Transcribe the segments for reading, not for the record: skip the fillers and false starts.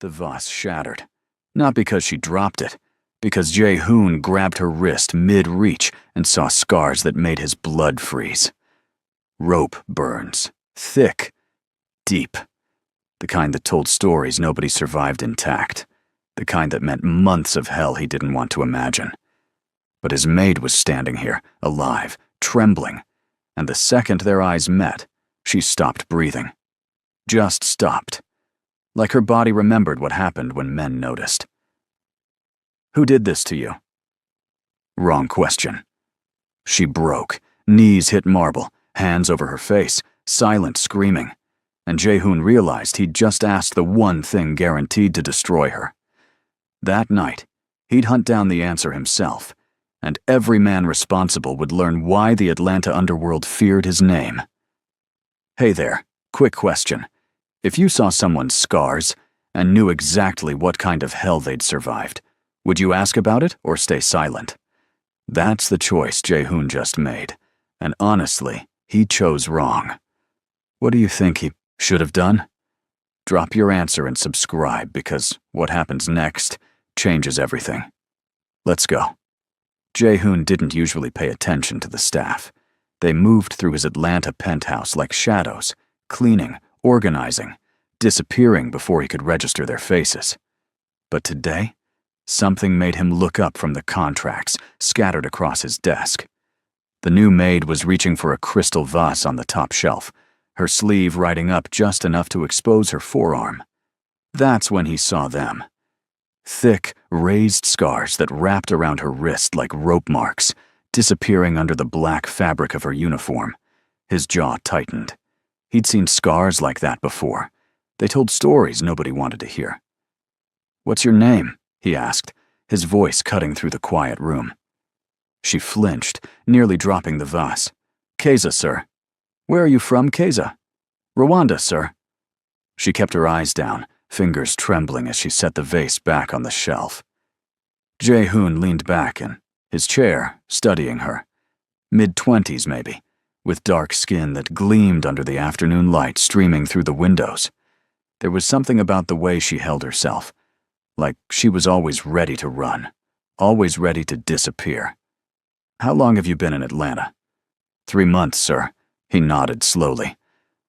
The vase shattered. Not because she dropped it, because Jae-hoon grabbed her wrist mid-reach and saw scars that made his blood freeze. Rope burns. Thick. Deep. The kind that told stories nobody survived intact. The kind that meant months of hell he didn't want to imagine. But his maid was standing here, alive, trembling, and the second their eyes met, she stopped breathing. Just stopped. Like her body remembered what happened when men noticed. Who did this to you? Wrong question. She broke. Knees hit marble, hands over her face, silent screaming. And Jae-hoon realized he'd just asked the one thing guaranteed to destroy her. That night, he'd hunt down the answer himself, and every man responsible would learn why the Atlanta underworld feared his name. Hey there, quick question. If you saw someone's scars and knew exactly what kind of hell they'd survived, would you ask about it or stay silent? That's the choice Jae-hoon just made, and honestly, he chose wrong. What do you think he should have done? Drop your answer and subscribe, because what happens next changes everything. Let's go. Jae-hoon didn't usually pay attention to the staff. They moved through his Atlanta penthouse like shadows, cleaning, organizing, disappearing before he could register their faces. But today, something made him look up from the contracts scattered across his desk. The new maid was reaching for a crystal vase on the top shelf, her sleeve riding up just enough to expose her forearm. That's when he saw them. Thick, raised scars that wrapped around her wrist like rope marks, disappearing under the black fabric of her uniform. His jaw tightened. He'd seen scars like that before. They told stories nobody wanted to hear. "What's your name?" he asked, his voice cutting through the quiet room. She flinched, nearly dropping the vase. "Keiza, sir." "Where are you from, Keiza?" "Rwanda, sir." She kept her eyes down, fingers trembling as she set the vase back on the shelf. Jae-hoon leaned back in his chair, studying her. Mid-20s, maybe, with dark skin that gleamed under the afternoon light streaming through the windows. There was something about the way she held herself, like she was always ready to run, always ready to disappear. "How long have you been in Atlanta?" 3 months, sir." He nodded slowly.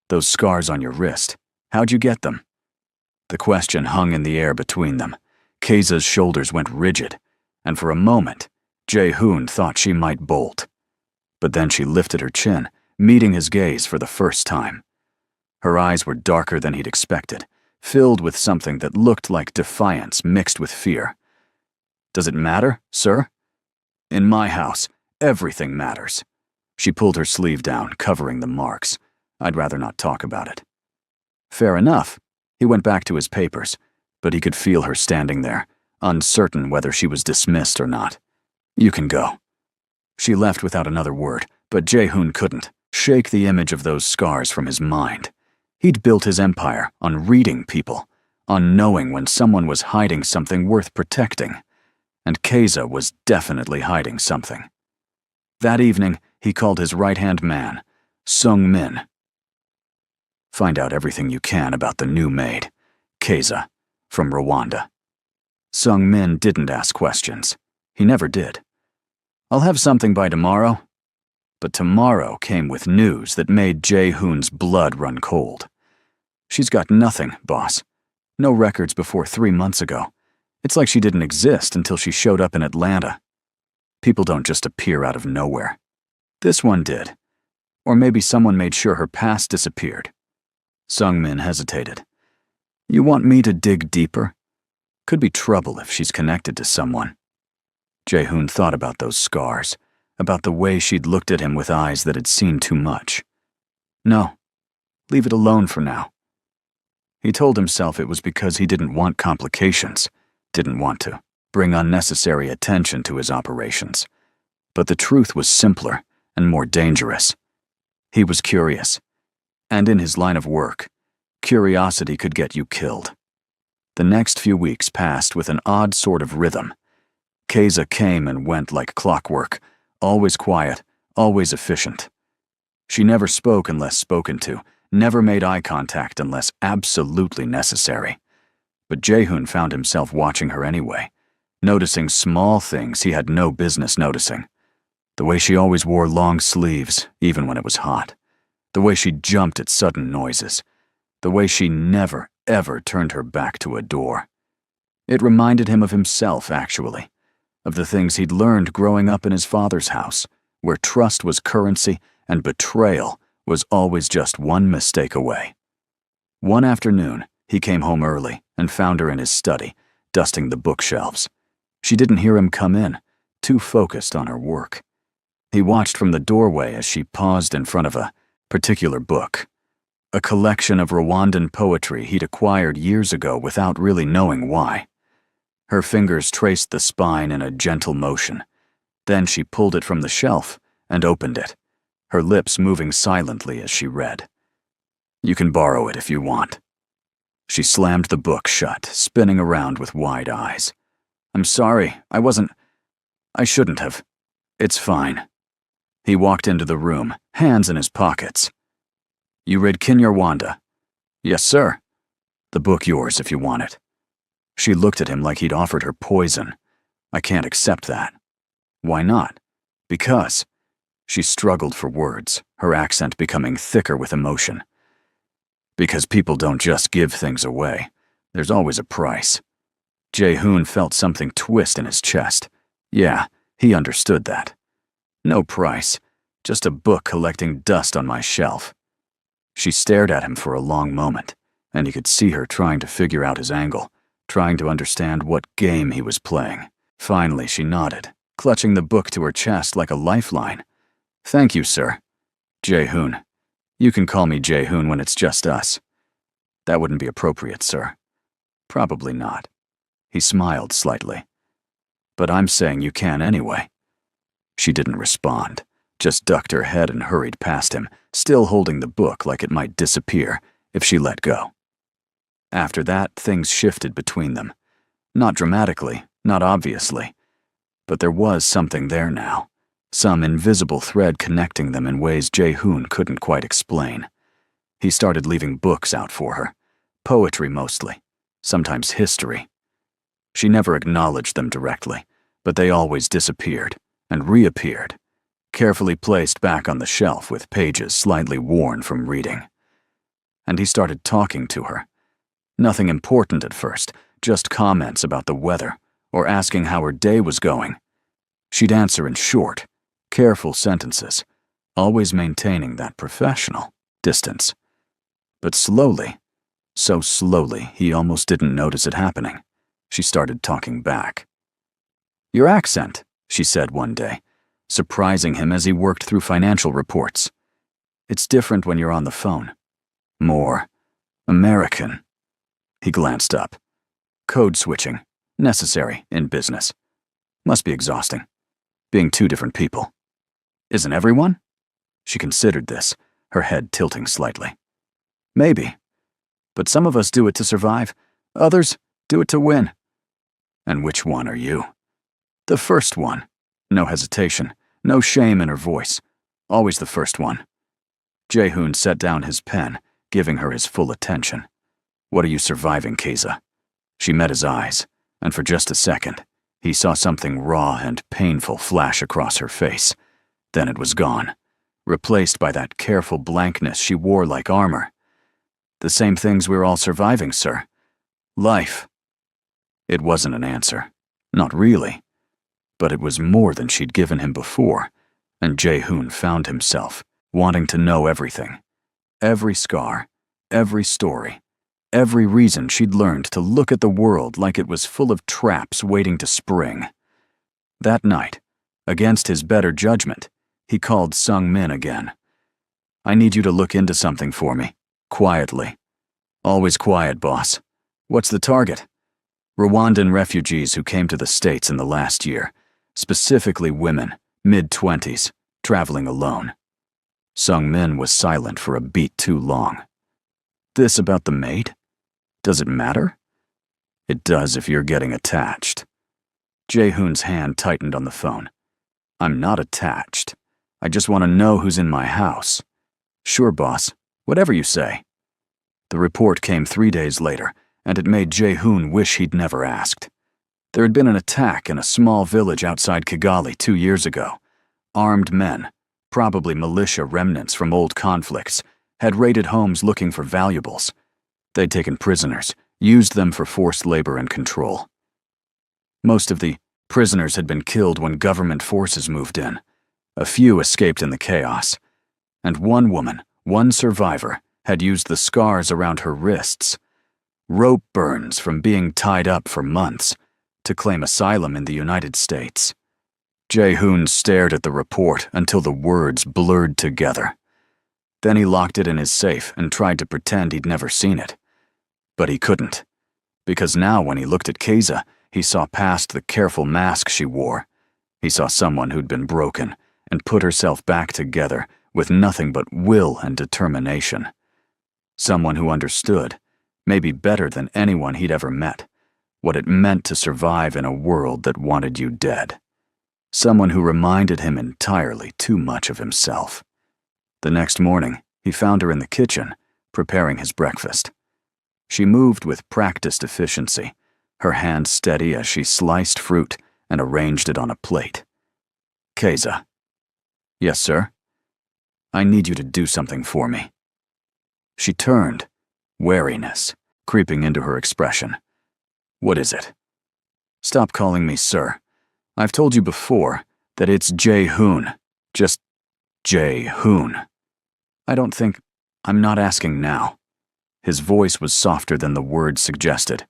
"Those scars on your wrist, how'd you get them?" The question hung in the air between them. Keiza's shoulders went rigid, and for a moment, Jae-hoon thought she might bolt. But then she lifted her chin, meeting his gaze for the first time. Her eyes were darker than he'd expected, filled with something that looked like defiance mixed with fear. "Does it matter, sir?" "In my house, everything matters." She pulled her sleeve down, covering the marks. "I'd rather not talk about it." Fair enough. He went back to his papers, but he could feel her standing there, uncertain whether she was dismissed or not. "You can go." She left without another word, but Jae-hoon couldn't shake the image of those scars from his mind. He'd built his empire on reading people, on knowing when someone was hiding something worth protecting. And Keiza was definitely hiding something. That evening, he called his right-hand man, Sung-min. Find out everything you can about the new maid, Keiza, from Rwanda. Sung-min didn't ask questions. He never did. "I'll have something by tomorrow." But tomorrow came with news that made Jae-hoon's blood run cold. "She's got nothing, boss. No records before 3 months ago. It's like she didn't exist until she showed up in Atlanta. People don't just appear out of nowhere. This one did. Or maybe someone made sure her past disappeared." Sung-min hesitated. "You want me to dig deeper? Could be trouble if she's connected to someone." Jae-hoon thought about those scars, about the way she'd looked at him with eyes that had seen too much. "No, leave it alone for now." He told himself it was because he didn't want complications, didn't want to bring unnecessary attention to his operations. But the truth was simpler and more dangerous. He was curious, and in his line of work, curiosity could get you killed. The next few weeks passed with an odd sort of rhythm. Keiza came and went like clockwork, always quiet, always efficient. She never spoke unless spoken to, never made eye contact unless absolutely necessary. But Jaehoon found himself watching her anyway, noticing small things he had no business noticing. The way she always wore long sleeves, even when it was hot. The way she jumped at sudden noises. The way she never, ever turned her back to a door. It reminded him of himself, actually, of the things he'd learned growing up in his father's house, where trust was currency and betrayal was always just one mistake away. One afternoon, he came home early and found her in his study, dusting the bookshelves. She didn't hear him come in, too focused on her work. He watched from the doorway as she paused in front of a particular book, a collection of Rwandan poetry he'd acquired years ago without really knowing why. Her fingers traced the spine in a gentle motion. Then she pulled it from the shelf and opened it, her lips moving silently as she read. "You can borrow it if you want." She slammed the book shut, spinning around with wide eyes. "I'm sorry, I shouldn't have. It's fine." He walked into the room, hands in his pockets. "You read Kinyarwanda?" "Yes, sir." "The book yours if you want it." She looked at him like he'd offered her poison. "I can't accept that." "Why not?" "Because." She struggled for words, her accent becoming thicker with emotion. "Because people don't just give things away. There's always a price." Jaehoon felt something twist in his chest. Yeah, he understood that. No price, just a book collecting dust on my shelf. She stared at him for a long moment, and he could see her trying to figure out his angle, trying to understand what game he was playing. Finally, she nodded, clutching the book to her chest like a lifeline. "Thank you, sir." "Jaehoon. You can call me Jaehoon when it's just us." "That wouldn't be appropriate, sir." "Probably not." He smiled slightly. "But I'm saying you can anyway." She didn't respond, just ducked her head and hurried past him, still holding the book like it might disappear if she let go. After that, things shifted between them. Not dramatically, not obviously. But there was something there now, some invisible thread connecting them in ways Jaehoon couldn't quite explain. He started leaving books out for her, poetry mostly, sometimes history. She never acknowledged them directly, but they always disappeared and reappeared, carefully placed back on the shelf with pages slightly worn from reading. And he started talking to her. Nothing important at first, just comments about the weather or asking how her day was going. She'd answer in short, careful sentences, always maintaining that professional distance. But slowly, so slowly he almost didn't notice it happening, she started talking back. "Your accent," she said one day, surprising him as he worked through financial reports. "It's different when you're on the phone. More American." He glanced up. "Code switching. Necessary in business. Must be exhausting. Being two different people." "Isn't everyone?" She considered this, her head tilting slightly. "Maybe. But some of us do it to survive. Others do it to win." "And which one are you?" "The first one." No hesitation, no shame in her voice. Always the first one. Jaehoon set down his pen, giving her his full attention. "What are you surviving, Keza?" She met his eyes, and for just a second, he saw something raw and painful flash across her face. Then it was gone, replaced by that careful blankness she wore like armor. "The same things we're all surviving, sir. Life." It wasn't an answer. Not really. But it was more than she'd given him before, and Jaehoon found himself wanting to know everything. Every scar, every story, every reason she'd learned to look at the world like it was full of traps waiting to spring. That night, against his better judgment, he called Sung Min again. "I need you to look into something for me, quietly." "Always quiet, boss. What's the target?" "Rwandan refugees who came to the States in the last year. Specifically women, mid-20s, traveling alone." Sung Min was silent for a beat too long. "This about the maid? Does it matter?" "It does if you're getting attached." Jaehoon's hand tightened on the phone. "I'm not attached. I just want to know who's in my house." "Sure, boss. Whatever you say." The report came 3 days later, and it made Jae-hoon wish he'd never asked. There had been an attack in a small village outside Kigali 2 years ago. Armed men, probably militia remnants from old conflicts, had raided homes looking for valuables. They'd taken prisoners, used them for forced labor and control. Most of the prisoners had been killed when government forces moved in. A few escaped in the chaos. And one woman, one survivor, had used the scars around her wrists, rope burns from being tied up for months, to claim asylum in the United States. Jae-hoon stared at the report until the words blurred together. Then he locked it in his safe and tried to pretend he'd never seen it. But he couldn't, because now when he looked at Keiza, he saw past the careful mask she wore. He saw someone who'd been broken and put herself back together with nothing but will and determination. Someone who understood, maybe better than anyone he'd ever met, what it meant to survive in a world that wanted you dead. Someone who reminded him entirely too much of himself. The next morning, he found her in the kitchen, preparing his breakfast. She moved with practiced efficiency, her hand steady as she sliced fruit and arranged it on a plate. "Keiza." "Yes, sir?" "I need you to do something for me." She turned, wariness creeping into her expression. "What is it?" "Stop calling me sir. I've told you before that it's Jae-hoon. Just Jae-hoon. I'm not asking now." His voice was softer than the words suggested.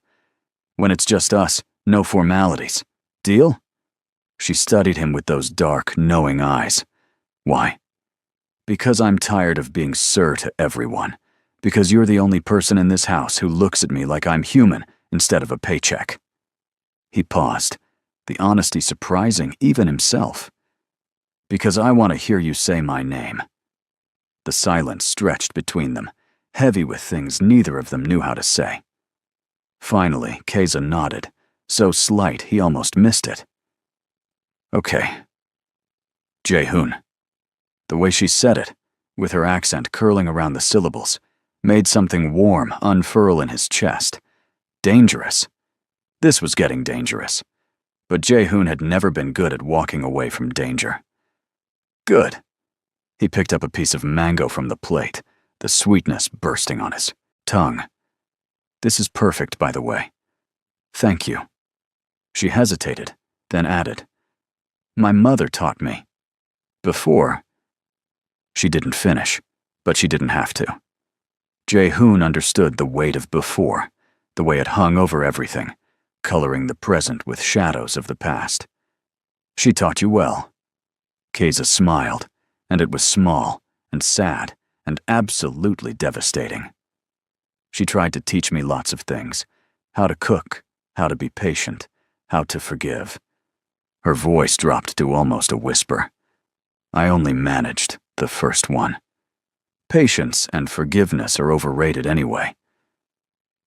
"When it's just us, no formalities. Deal?" She studied him with those dark, knowing eyes. "Why?" "Because I'm tired of being sir to everyone. Because you're the only person in this house who looks at me like I'm human instead of a paycheck." He paused, the honesty surprising even himself. "Because I want to hear you say my name." The silence stretched between them, heavy with things neither of them knew how to say. Finally, Keiza nodded, so slight he almost missed it. "Okay. Jae-hoon." The way she said it, with her accent curling around the syllables, made something warm unfurl in his chest. Dangerous. This was getting dangerous. But Jae-hoon had never been good at walking away from danger. "Good." He picked up a piece of mango from the plate, the sweetness bursting on his tongue. "This is perfect, by the way. Thank you." She hesitated, then added, "My mother taught me." Before. She didn't finish, but she didn't have to. Jae-hoon understood the weight of before, the way it hung over everything, coloring the present with shadows of the past. "She taught you well." Keiza smiled, and it was small and sad and absolutely devastating. "She tried to teach me lots of things, how to cook, how to be patient, how to forgive." Her voice dropped to almost a whisper. "I only managed the first one. Patience and forgiveness are overrated anyway."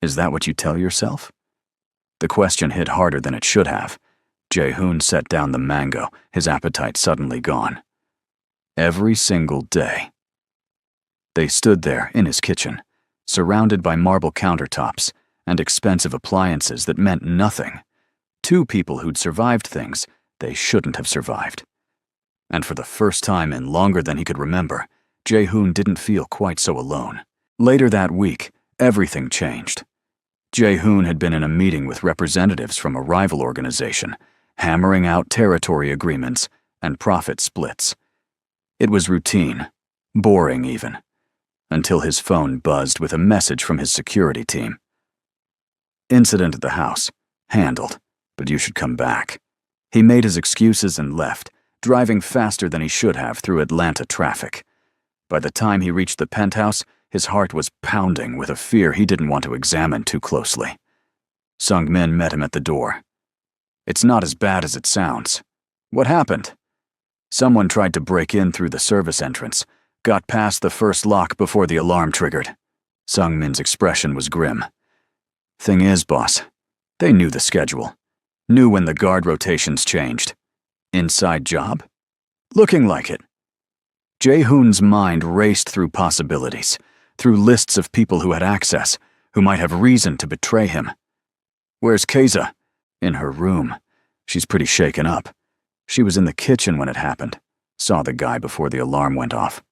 "Is that what you tell yourself?" The question hit harder than it should have. Jae-hoon set down the mango, his appetite suddenly gone. "Every single day." They stood there in his kitchen, surrounded by marble countertops and expensive appliances that meant nothing. Two people who'd survived things they shouldn't have survived. And for the first time in longer than he could remember, Jae-hoon didn't feel quite so alone. Later that week, everything changed. Jae-hoon had been in a meeting with representatives from a rival organization, hammering out territory agreements and profit splits. It was routine, boring even, until his phone buzzed with a message from his security team. "Incident at the house. Handled, but you should come back." He made his excuses and left, driving faster than he should have through Atlanta traffic. By the time he reached the penthouse, his heart was pounding with a fear he didn't want to examine too closely. Sung-min met him at the door. "It's not as bad as it sounds." "What happened?" "Someone tried to break in through the service entrance, got past the first lock before the alarm triggered." Sung-min's expression was grim. "Thing is, boss, they knew the schedule, knew when the guard rotations changed. Inside job? Looking like it." Jae-hoon's mind raced through possibilities, through lists of people who had access, who might have reason to betray him. Where's Keza? In her room. She's pretty shaken up. She was in the kitchen when it happened. Saw the guy before the alarm went off.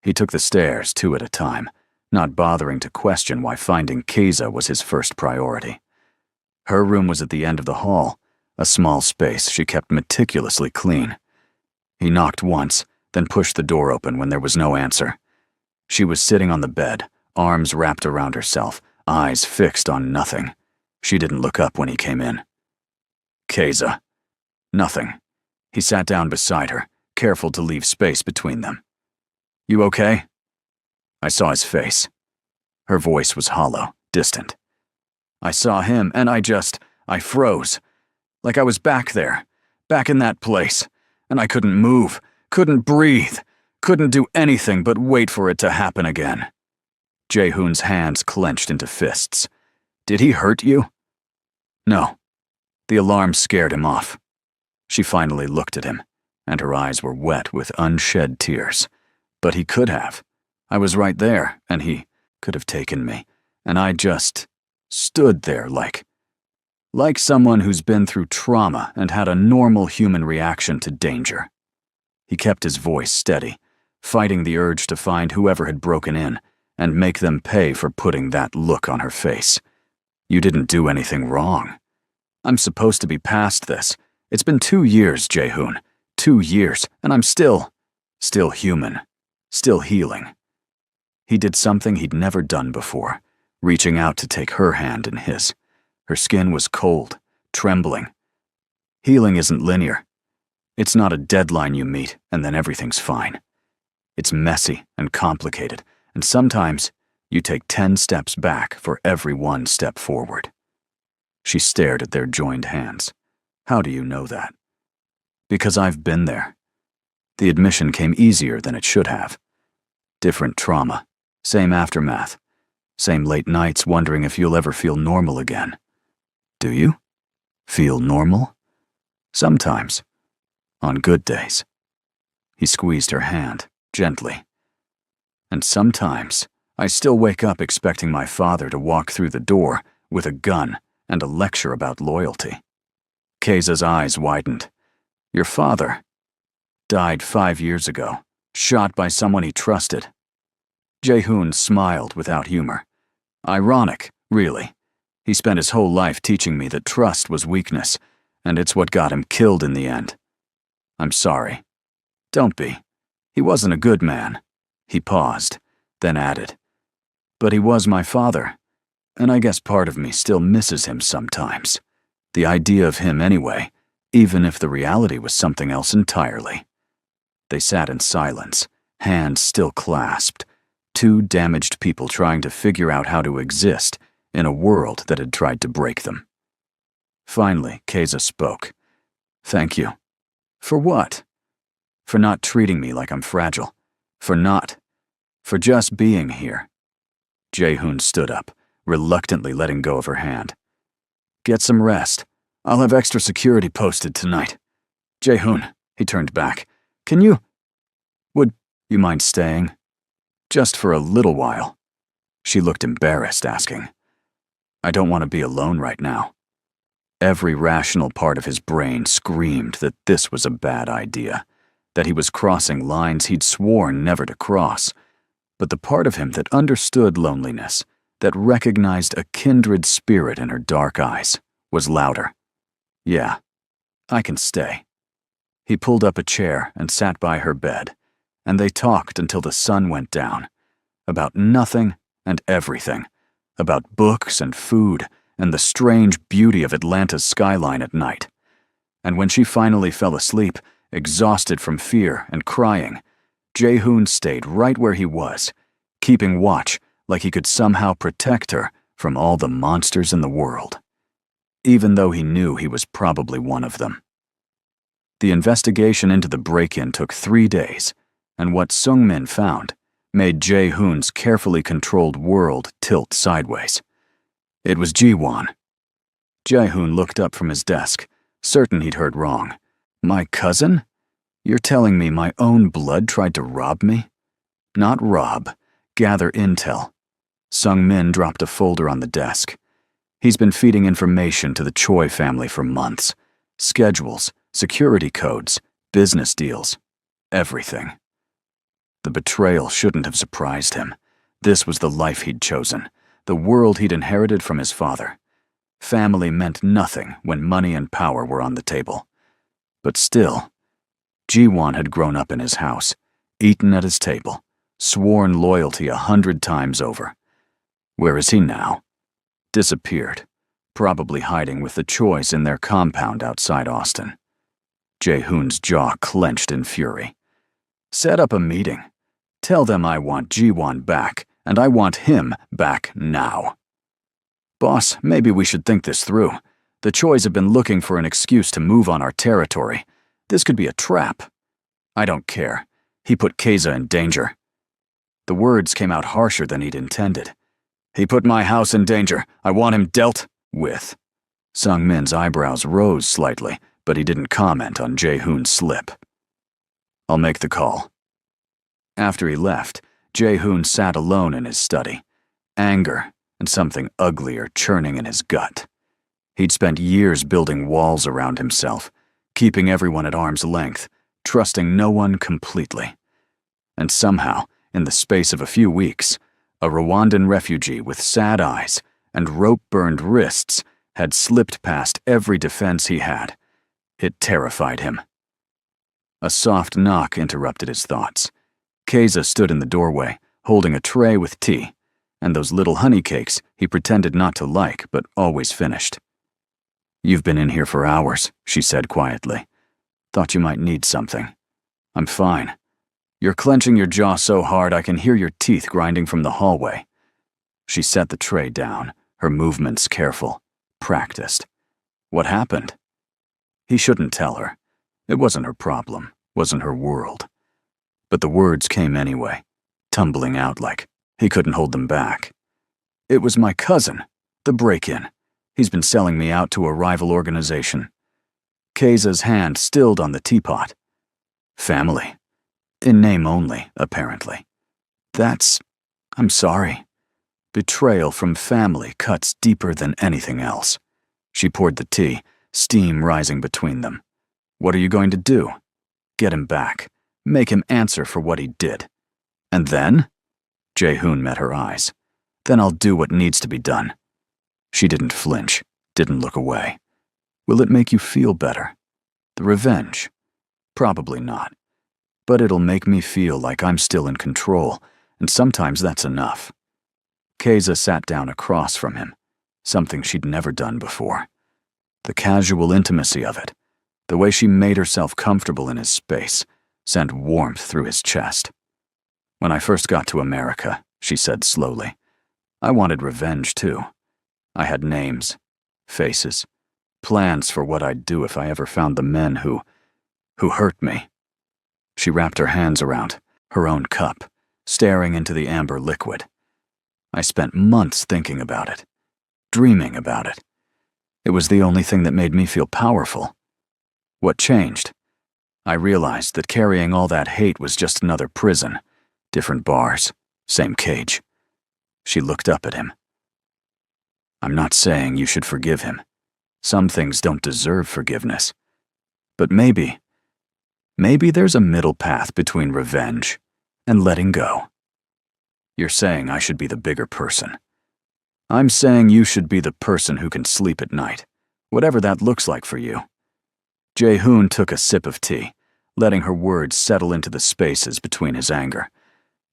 He took the stairs 2 at a time, not bothering to question why finding Keza was his first priority. Her room was at the end of the hall, a small space she kept meticulously clean. He knocked once, then pushed the door open when there was no answer. She was sitting on the bed, arms wrapped around herself, eyes fixed on nothing. She didn't look up when he came in. Keza. Nothing. He sat down beside her, careful to leave space between them. You okay? I saw his face. Her voice was hollow, distant. I saw him, and I froze. Like I was back there, back in that place, and I couldn't move, couldn't breathe, couldn't do anything but wait for it to happen again. Jae-hoon's hands clenched into fists. Did he hurt you? No. The alarm scared him off. She finally looked at him, and her eyes were wet with unshed tears. But he could have. I was right there, and he could have taken me, and I just stood there like someone who's been through trauma and had a normal human reaction to danger. He kept his voice steady, fighting the urge to find whoever had broken in and make them pay for putting that look on her face. You didn't do anything wrong. I'm supposed to be past this. It's been 2 years, Jae-hoon. 2 years, and I'm still human, still healing. He did something he'd never done before, reaching out to take her hand in his. Her skin was cold, trembling. Healing isn't linear. It's not a deadline you meet and then everything's fine. It's messy and complicated, and sometimes you take 10 steps back for every 1 step forward. She stared at their joined hands. How do you know that? Because I've been there. The admission came easier than it should have. Different trauma, same aftermath, same late nights wondering if you'll ever feel normal again. Do you? Feel normal? Sometimes. On good days. He squeezed her hand, gently. And sometimes, I still wake up expecting my father to walk through the door with a gun and a lecture about loyalty. Keza's eyes widened. Your father died 5 years ago, shot by someone he trusted. Jae-hoon smiled without humor. Ironic, really. He spent his whole life teaching me that trust was weakness, and it's what got him killed in the end. I'm sorry. Don't be. He wasn't a good man. He paused, then added. But he was my father, and I guess part of me still misses him sometimes. The idea of him anyway, even if the reality was something else entirely. They sat in silence, hands still clasped, 2 damaged people trying to figure out how to exist in a world that had tried to break them. Finally, Keza spoke. Thank you. For what? For not treating me like I'm fragile. For just being here. Jae-hoon stood up, reluctantly letting go of her hand. Get some rest. I'll have extra security posted tonight. Jae-hoon, he turned back. Would you mind staying? Just for a little while. She looked embarrassed, asking. I don't want to be alone right now. Every rational part of his brain screamed that this was a bad idea, that he was crossing lines he'd sworn never to cross. But the part of him that understood loneliness, that recognized a kindred spirit in her dark eyes, was louder. Yeah, I can stay. He pulled up a chair and sat by her bed, and they talked until the sun went down, about nothing and everything, about books and food and the strange beauty of Atlanta's skyline at night. And when she finally fell asleep, exhausted from fear and crying, Jae-hoon stayed right where he was, keeping watch like he could somehow protect her from all the monsters in the world, even though he knew he was probably one of them. The investigation into the break-in took 3 days, and what Sung-min found made Jae-hoon's carefully controlled world tilt sideways. It was Ji-won. Jae-hoon looked up from his desk, certain he'd heard wrong. My cousin? You're telling me my own blood tried to rob me? Not rob, gather intel. Sung-min dropped a folder on the desk. He's been feeding information to the Choi family for months. Schedules, security codes, business deals, everything. The betrayal shouldn't have surprised him. This was the life he'd chosen, the world he'd inherited from his father. Family meant nothing when money and power were on the table. But still, Ji-won had grown up in his house, eaten at his table, sworn loyalty 100 times over. Where is he now? Disappeared, probably hiding with the Chois in their compound outside Austin. Jae-hoon's jaw clenched in fury. Set up a meeting. Tell them I want Ji-won back, and I want him back now. Boss, maybe we should think this through. The Chois have been looking for an excuse to move on our territory. This could be a trap. I don't care. He put Keza in danger. The words came out harsher than he'd intended. He put my house in danger. I want him dealt with. Sung-min's eyebrows rose slightly, but he didn't comment on Jae-hoon's slip. I'll make the call. After he left, Jae-hoon sat alone in his study, anger and something uglier churning in his gut. He'd spent years building walls around himself, keeping everyone at arm's length, trusting no one completely. And somehow, in the space of a few weeks, a Rwandan refugee with sad eyes and rope-burned wrists had slipped past every defense he had. It terrified him. A soft knock interrupted his thoughts. Keza stood in the doorway, holding a tray with tea, and those little honey cakes he pretended not to like but always finished. You've been in here for hours, she said quietly. Thought you might need something. I'm fine. You're clenching your jaw so hard I can hear your teeth grinding from the hallway. She set the tray down, her movements careful, practiced. What happened? He shouldn't tell her. It wasn't her problem, wasn't her world. But the words came anyway, tumbling out like he couldn't hold them back. It was my cousin, the break-in. He's been selling me out to a rival organization. Keza's hand stilled on the teapot. Family. In name only, apparently. I'm sorry. Betrayal from family cuts deeper than anything else. She poured the tea, steam rising between them. What are you going to do? Get him back. Make him answer for what he did. And then? Jae-hoon met her eyes. Then I'll do what needs to be done. She didn't flinch, didn't look away. Will it make you feel better? The revenge? Probably not. But it'll make me feel like I'm still in control, and sometimes that's enough. Keza sat down across from him, something she'd never done before. The casual intimacy of it, the way she made herself comfortable in his space, sent warmth through his chest. When I first got to America, she said slowly, I wanted revenge too. I had names, faces, plans for what I'd do if I ever found the men who hurt me. She wrapped her hands around her own cup, staring into the amber liquid. I spent months thinking about it, dreaming about it. It was the only thing that made me feel powerful. What changed? I realized that carrying all that hate was just another prison, different bars, same cage. She looked up at him. I'm not saying you should forgive him. Some things don't deserve forgiveness. But maybe there's a middle path between revenge and letting go. You're saying I should be the bigger person. I'm saying you should be the person who can sleep at night, whatever that looks like for you. Jae-hoon took a sip of tea, letting her words settle into the spaces between his anger.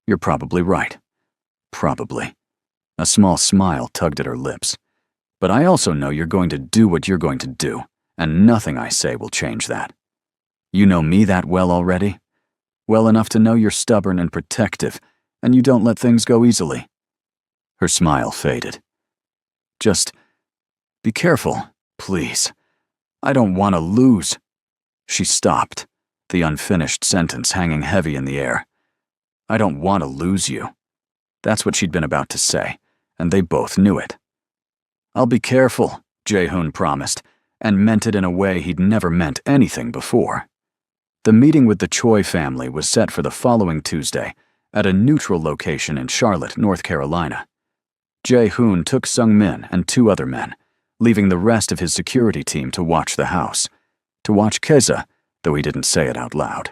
You're probably right. Probably. A small smile tugged at her lips. But I also know you're going to do what you're going to do, and nothing I say will change that. You know me that well already? Well enough to know you're stubborn and protective, and you don't let things go easily. Her smile faded. Just be careful, please. I don't want to lose. She stopped, the unfinished sentence hanging heavy in the air. I don't want to lose you. That's what she'd been about to say, and they both knew it. I'll be careful, Jae-hoon promised, and meant it in a way he'd never meant anything before. The meeting with the Choi family was set for the following Tuesday at a neutral location in Charlotte, North Carolina. Jae-hoon took Sung-min and 2 other men, leaving the rest of his security team to watch the house. To watch Keza, though he didn't say it out loud.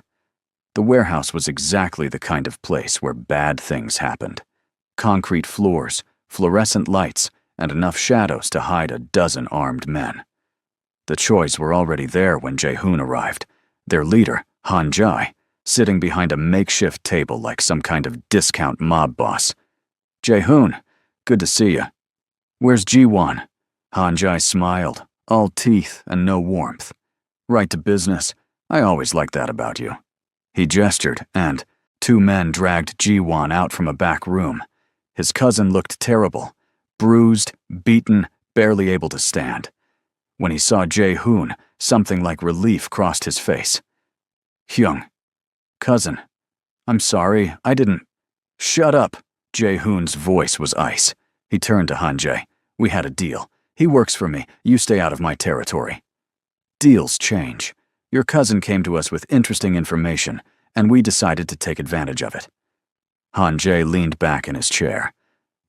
The warehouse was exactly the kind of place where bad things happened. Concrete floors, fluorescent lights, and enough shadows to hide a dozen armed men. The Chois were already there when Jae-hoon arrived, their leader, Han Jae, sitting behind a makeshift table like some kind of discount mob boss. "Jae-hoon, good to see you. Where's Ji-won?" Han Jae smiled, all teeth and no warmth. "Right to business. I always liked that about you." He gestured, and 2 men dragged Ji-won out from a back room. His cousin looked terrible, bruised, beaten, barely able to stand. When he saw Jae-hoon, something like relief crossed his face. "Hyung. Cousin. I'm sorry, I didn't—" "Shut up!" Jae-hoon's voice was ice. He turned to Han Jae. "We had a deal. He works for me. You stay out of my territory." "Deals change. Your cousin came to us with interesting information, and we decided to take advantage of it." Han Jae leaned back in his chair.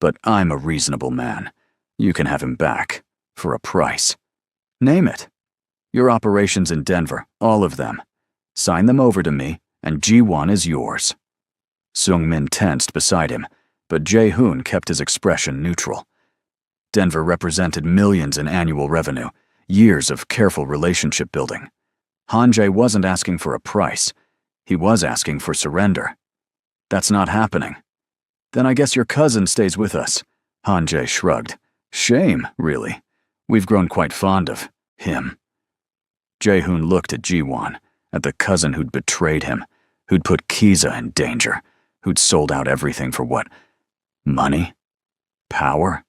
"But I'm a reasonable man. You can have him back. For a price. Name it. Your operations in Denver, all of them. Sign them over to me, and Ji-won is yours." Sung-min tensed beside him, but Jae-hoon kept his expression neutral. Denver represented millions in annual revenue, years of careful relationship building. Han Jae wasn't asking for a price. He was asking for surrender. "That's not happening." "Then I guess your cousin stays with us." Han Jae shrugged. "Shame, really. We've grown quite fond of him." Jae-hoon looked at Ji-won, at the cousin who'd betrayed him, who'd put Keza in danger, who'd sold out everything for what? Money? Power?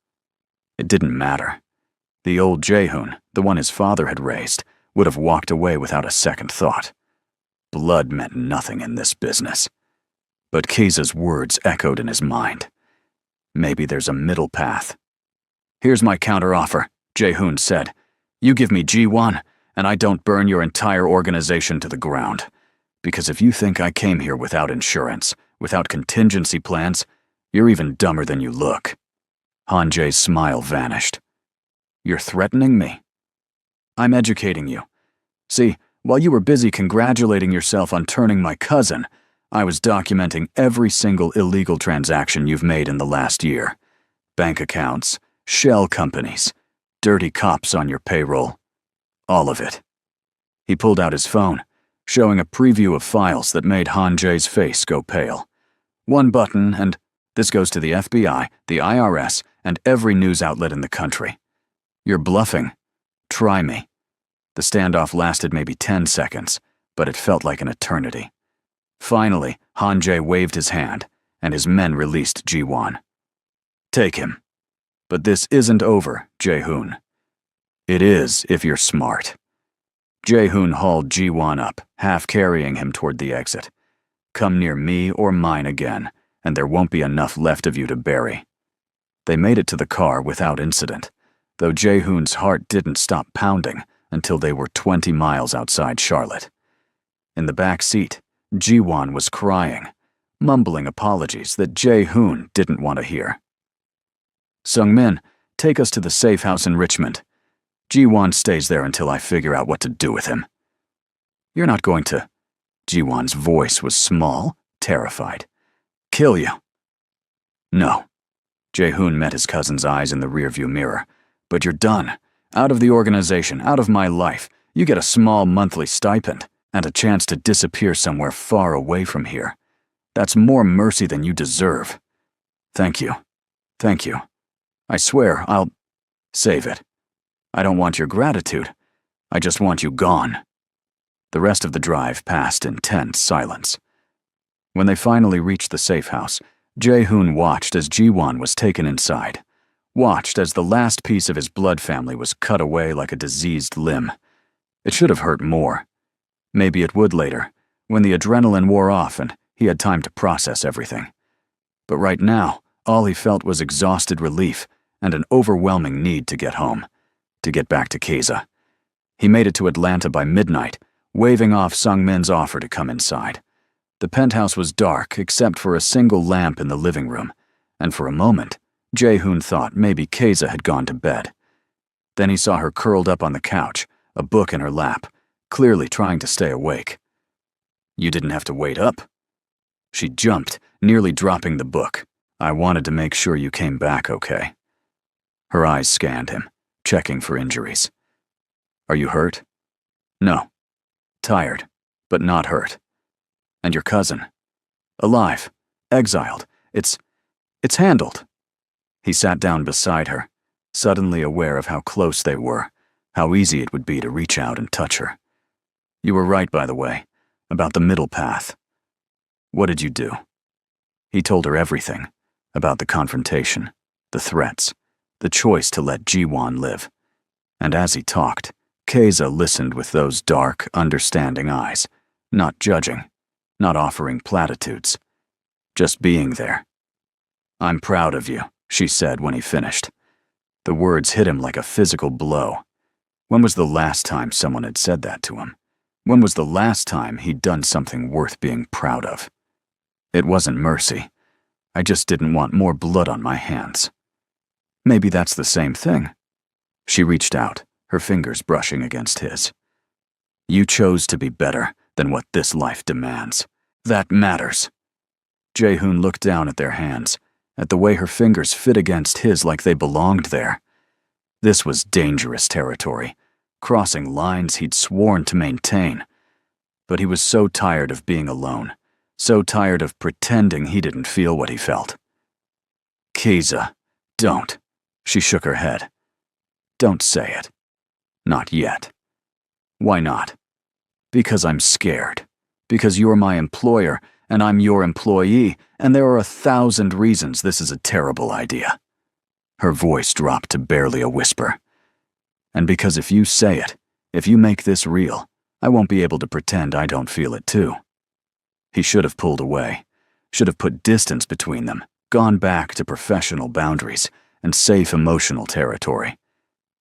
It didn't matter. The old Jae-hoon, the one his father had raised, would have walked away without a second thought. Blood meant nothing in this business. But Keza's words echoed in his mind. Maybe there's a middle path. "Here's my counteroffer," Jae-hoon said. "You give me Ji-won, and I don't burn your entire organization to the ground. Because if you think I came here without insurance, without contingency plans, you're even dumber than you look." Han Jae's smile vanished. "You're threatening me?" "I'm educating you. See, while you were busy congratulating yourself on turning my cousin, I was documenting every single illegal transaction you've made in the last year. Bank accounts, shell companies, dirty cops on your payroll. All of it." He pulled out his phone, showing a preview of files that made Han Jae's face go pale. "One button and this goes to the FBI, the IRS, and every news outlet in the country. You're bluffing. Try me." The standoff lasted maybe 10 seconds, but it felt like an eternity. Finally, Han Jae waved his hand, and his men released Ji-won. "Take him. But this isn't over, Jae-hoon." "It is if you're smart." Jae-hoon hauled Ji-won up, half carrying him toward the exit. "Come near me or mine again, and there won't be enough left of you to bury." They made it to the car without incident, though Jae-hoon's heart didn't stop pounding until they were 20 miles outside Charlotte. In the back seat, Ji-won was crying, mumbling apologies that Jae-hoon didn't want to hear. "Sung-min, take us to the safe house in Richmond. Ji-won stays there until I figure out what to do with him." "You're not going to—" Ji-won's voice was small, terrified. "Kill you." "No." Jae-hoon met his cousin's eyes in the rearview mirror. "But you're done. Out of the organization, out of my life. You get a small monthly stipend and a chance to disappear somewhere far away from here. That's more mercy than you deserve." "Thank you. Thank you. I swear I'll—" "Save it. I don't want your gratitude. I just want you gone." The rest of the drive passed in tense silence. When they finally reached the safe house, Jae-hoon watched as Ji-won was taken inside, watched as the last piece of his blood family was cut away like a diseased limb. It should have hurt more. Maybe it would later, when the adrenaline wore off and he had time to process everything. But right now, all he felt was exhausted relief and an overwhelming need to get home, to get back to Keza. He made it to Atlanta by midnight, waving off Sung-min's offer to come inside. The penthouse was dark except for a single lamp in the living room, and for a moment, Jae-hoon thought maybe Keiza had gone to bed. Then he saw her curled up on the couch, a book in her lap, clearly trying to stay awake. "You didn't have to wait up." She jumped, nearly dropping the book. "I wanted to make sure you came back okay." Her eyes scanned him, checking for injuries. "Are you hurt?" "No. Tired, but not hurt." "And your cousin?" "Alive. Exiled. It's handled." He sat down beside her, suddenly aware of how close they were, how easy it would be to reach out and touch her. "You were right, by the way, about the middle path." "What did you do?" He told her everything, about the confrontation, the threats, the choice to let Ji-won live. And as he talked, Keiza listened with those dark, understanding eyes, not judging, not offering platitudes, just being there. "I'm proud of you," she said when he finished. The words hit him like a physical blow. When was the last time someone had said that to him? When was the last time he'd done something worth being proud of? "It wasn't mercy. I just didn't want more blood on my hands." "Maybe that's the same thing." She reached out, her fingers brushing against his. "You chose to be better than what this life demands. That matters." Jae-hoon looked down at their hands, at the way her fingers fit against his like they belonged there. This was dangerous territory, crossing lines he'd sworn to maintain. But he was so tired of being alone, so tired of pretending he didn't feel what he felt. "Keiza, don't." She shook her head. "Don't say it. Not yet." "Why not?" "Because I'm scared. Because you're my employer, and I'm your employee, and there are 1,000 reasons this is a terrible idea." Her voice dropped to barely a whisper. "And because if you say it, if you make this real, I won't be able to pretend I don't feel it too." He should have pulled away, should have put distance between them, gone back to professional boundaries and safe emotional territory.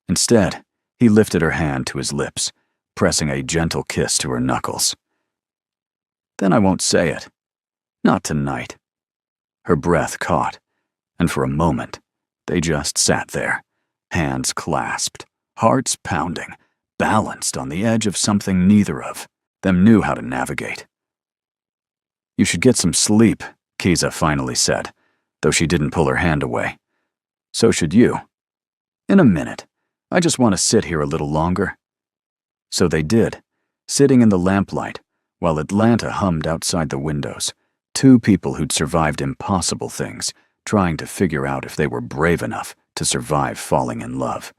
Instead, he lifted her hand to his lips, pressing a gentle kiss to her knuckles. "Then I won't say it. Not tonight." Her breath caught, and for a moment, they just sat there, hands clasped, hearts pounding, balanced on the edge of something neither of them knew how to navigate. "You should get some sleep," Keiza finally said, though she didn't pull her hand away. "So should you." "In a minute. I just want to sit here a little longer." So they did, sitting in the lamplight, while Atlanta hummed outside the windows, two people who'd survived impossible things, trying to figure out if they were brave enough to survive falling in love.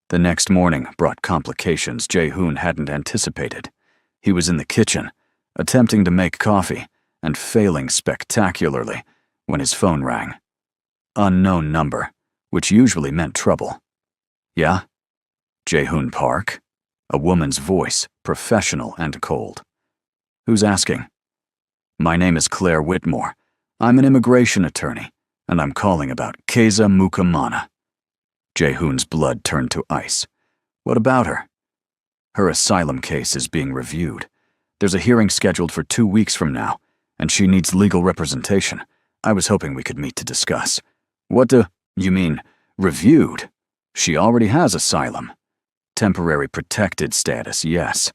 The next morning brought complications Jae-hoon hadn't anticipated. He was in the kitchen, attempting to make coffee, and failing spectacularly when his phone rang. Unknown number, which usually meant trouble. "Yeah?" "Jae-hoon Park?" A woman's voice, professional and cold. "Who's asking?" "My name is Claire Whitmore. I'm an immigration attorney, and I'm calling about Keiza Mukamana." Jae-hoon's blood turned to ice. "What about her?" "Her asylum case is being reviewed. There's a hearing scheduled for 2 weeks from now, and she needs legal representation. I was hoping we could meet to discuss." "What do you mean, reviewed? She already has asylum." "Temporary protected status, yes.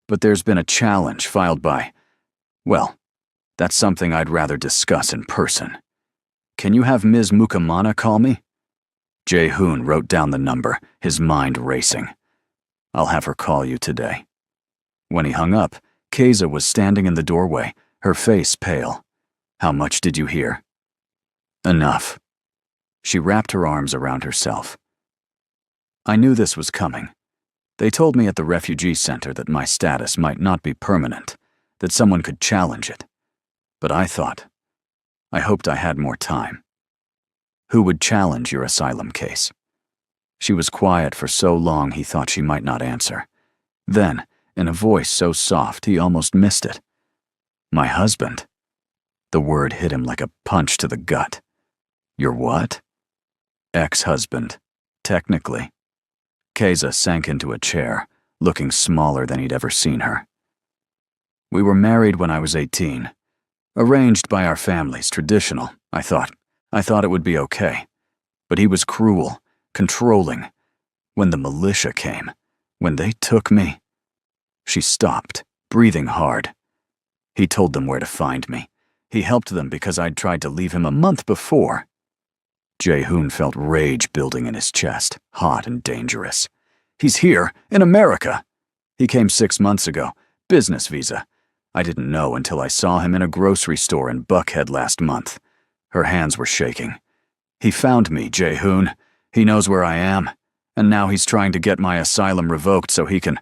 But there's been a challenge filed by, well, that's something I'd rather discuss in person. Can you have Ms. Mukamana call me?" Jae-hoon wrote down the number, his mind racing. "I'll have her call you today." When he hung up, Keiza was standing in the doorway, her face pale. "How much did you hear?" "Enough." She wrapped her arms around herself. "I knew this was coming. They told me at the refugee center that my status might not be permanent, that someone could challenge it. But I hoped I had more time." "Who would challenge your asylum case?" She was quiet for so long he thought she might not answer. Then, in a voice so soft he almost missed it, "My husband." The word hit him like a punch to the gut. "Your what?" "Ex-husband, technically." Keiza sank into a chair, looking smaller than he'd ever seen her. "We were married when I was 18. Arranged by our families, traditional, I thought. I thought it would be okay. But he was cruel, controlling. When the militia came, when they took me... She stopped, breathing hard. He told them where to find me. He helped them because I'd tried to leave him a month before. Jae-hoon felt rage building in his chest, hot and dangerous. He's here, in America. He came 6 months ago, business visa. I didn't know until I saw him in a grocery store in Buckhead last month. Her hands were shaking. He found me, Jae-hoon. He knows where I am, and now he's trying to get my asylum revoked so he can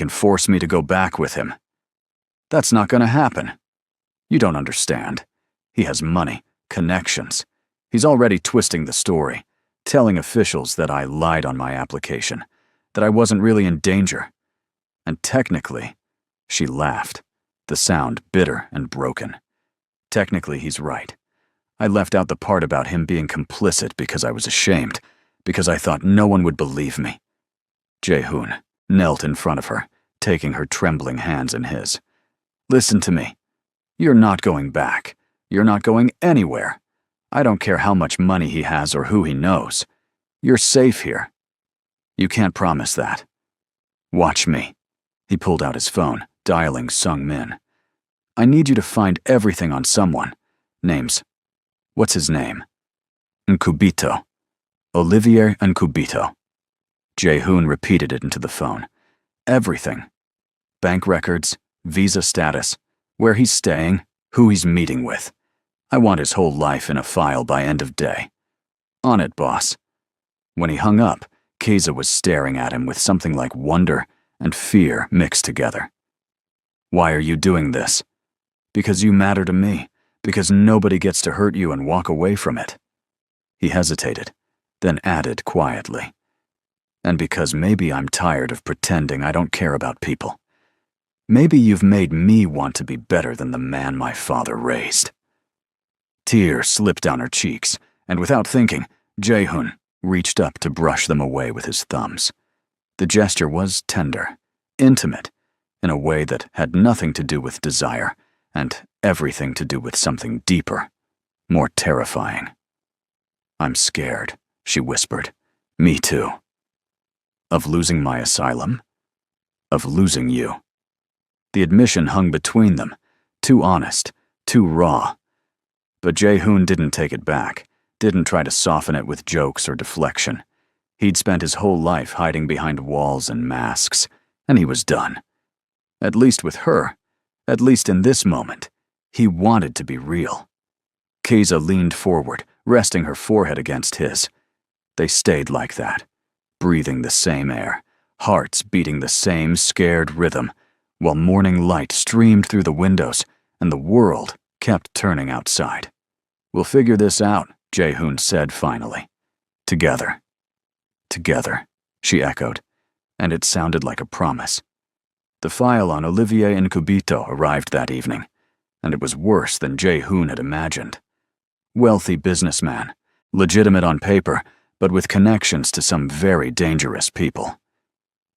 force me to go back with him. That's not gonna happen. You don't understand. He has money, connections. He's already twisting the story, telling officials that I lied on my application, that I wasn't really in danger. And technically, she laughed, the sound bitter and broken. Technically, he's right. I left out the part about him being complicit because I was ashamed, because I thought no one would believe me. Jae-hoon knelt in front of her, taking her trembling hands in his. Listen to me. You're not going back. You're not going anywhere. I don't care how much money he has or who he knows. You're safe here. You can't promise that. Watch me. He pulled out his phone, dialing Sung-min. I need you to find everything on someone. Names. What's his name? Nkubito. Olivier Nkubito. Jae-hoon repeated it into the phone. Everything. Bank records, visa status, where he's staying, who he's meeting with. I want his whole life in a file by end of day. On it, boss. When he hung up, Keiza was staring at him with something like wonder and fear mixed together. Why are you doing this? Because you matter to me, because nobody gets to hurt you and walk away from it. He hesitated, then added quietly. And because maybe I'm tired of pretending I don't care about people. Maybe you've made me want to be better than the man my father raised. Tears slipped down her cheeks, and without thinking, Jae-hoon reached up to brush them away with his thumbs. The gesture was tender, intimate, in a way that had nothing to do with desire, and everything to do with something deeper, more terrifying. I'm scared, she whispered. Me too. Of losing my asylum? Of losing you. The admission hung between them, too honest, too raw. But Jae-hoon didn't take it back, didn't try to soften it with jokes or deflection. He'd spent his whole life hiding behind walls and masks, and he was done. At least with her, at least in this moment, he wanted to be real. Keiza leaned forward, resting her forehead against his. They stayed like that, breathing the same air, hearts beating the same scared rhythm, while morning light streamed through the windows and the world kept turning outside. We'll figure this out, Jae-hoon said finally. Together. Together, she echoed, and it sounded like a promise. The file on Olivier Nkubito arrived that evening, and it was worse than Jae-hoon had imagined. Wealthy businessman, legitimate on paper, but with connections to some very dangerous people.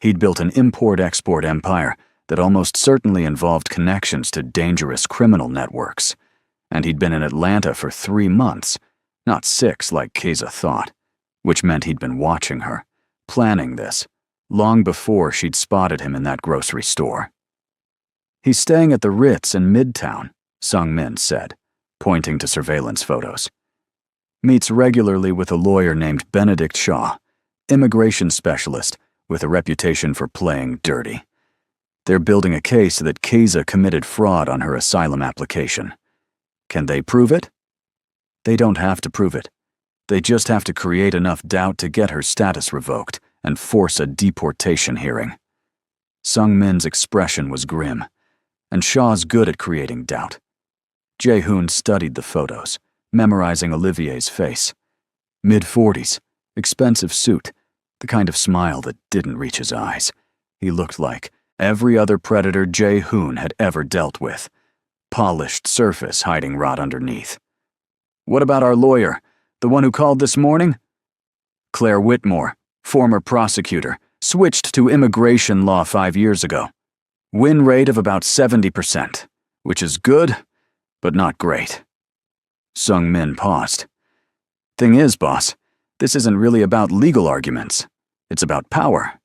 He'd built an import-export empire that almost certainly involved connections to dangerous criminal networks, and he'd been in Atlanta for 3 months, not 6 like Keiza thought, which meant he'd been watching her, planning this, long before she'd spotted him in that grocery store. He's staying at the Ritz in Midtown, Sung-min said, pointing to surveillance photos. Meets regularly with a lawyer named Benedict Shaw, immigration specialist with a reputation for playing dirty. They're building a case that Keiza committed fraud on her asylum application. Can they prove it? They don't have to prove it. They just have to create enough doubt to get her status revoked and force a deportation hearing. Sung-min's expression was grim, and Shaw's good at creating doubt. Jae-hoon studied the photos, memorizing Olivier's face. Mid-40s, expensive suit, the kind of smile that didn't reach his eyes. He looked like every other predator Jae-hoon had ever dealt with. Polished surface hiding rot underneath. What about our lawyer, the one who called this morning? Claire Whitmore, former prosecutor, switched to immigration law 5 years ago. Win rate of about 70%, which is good, but not great. Sung-min paused. Thing is, boss, this isn't really about legal arguments. It's about power.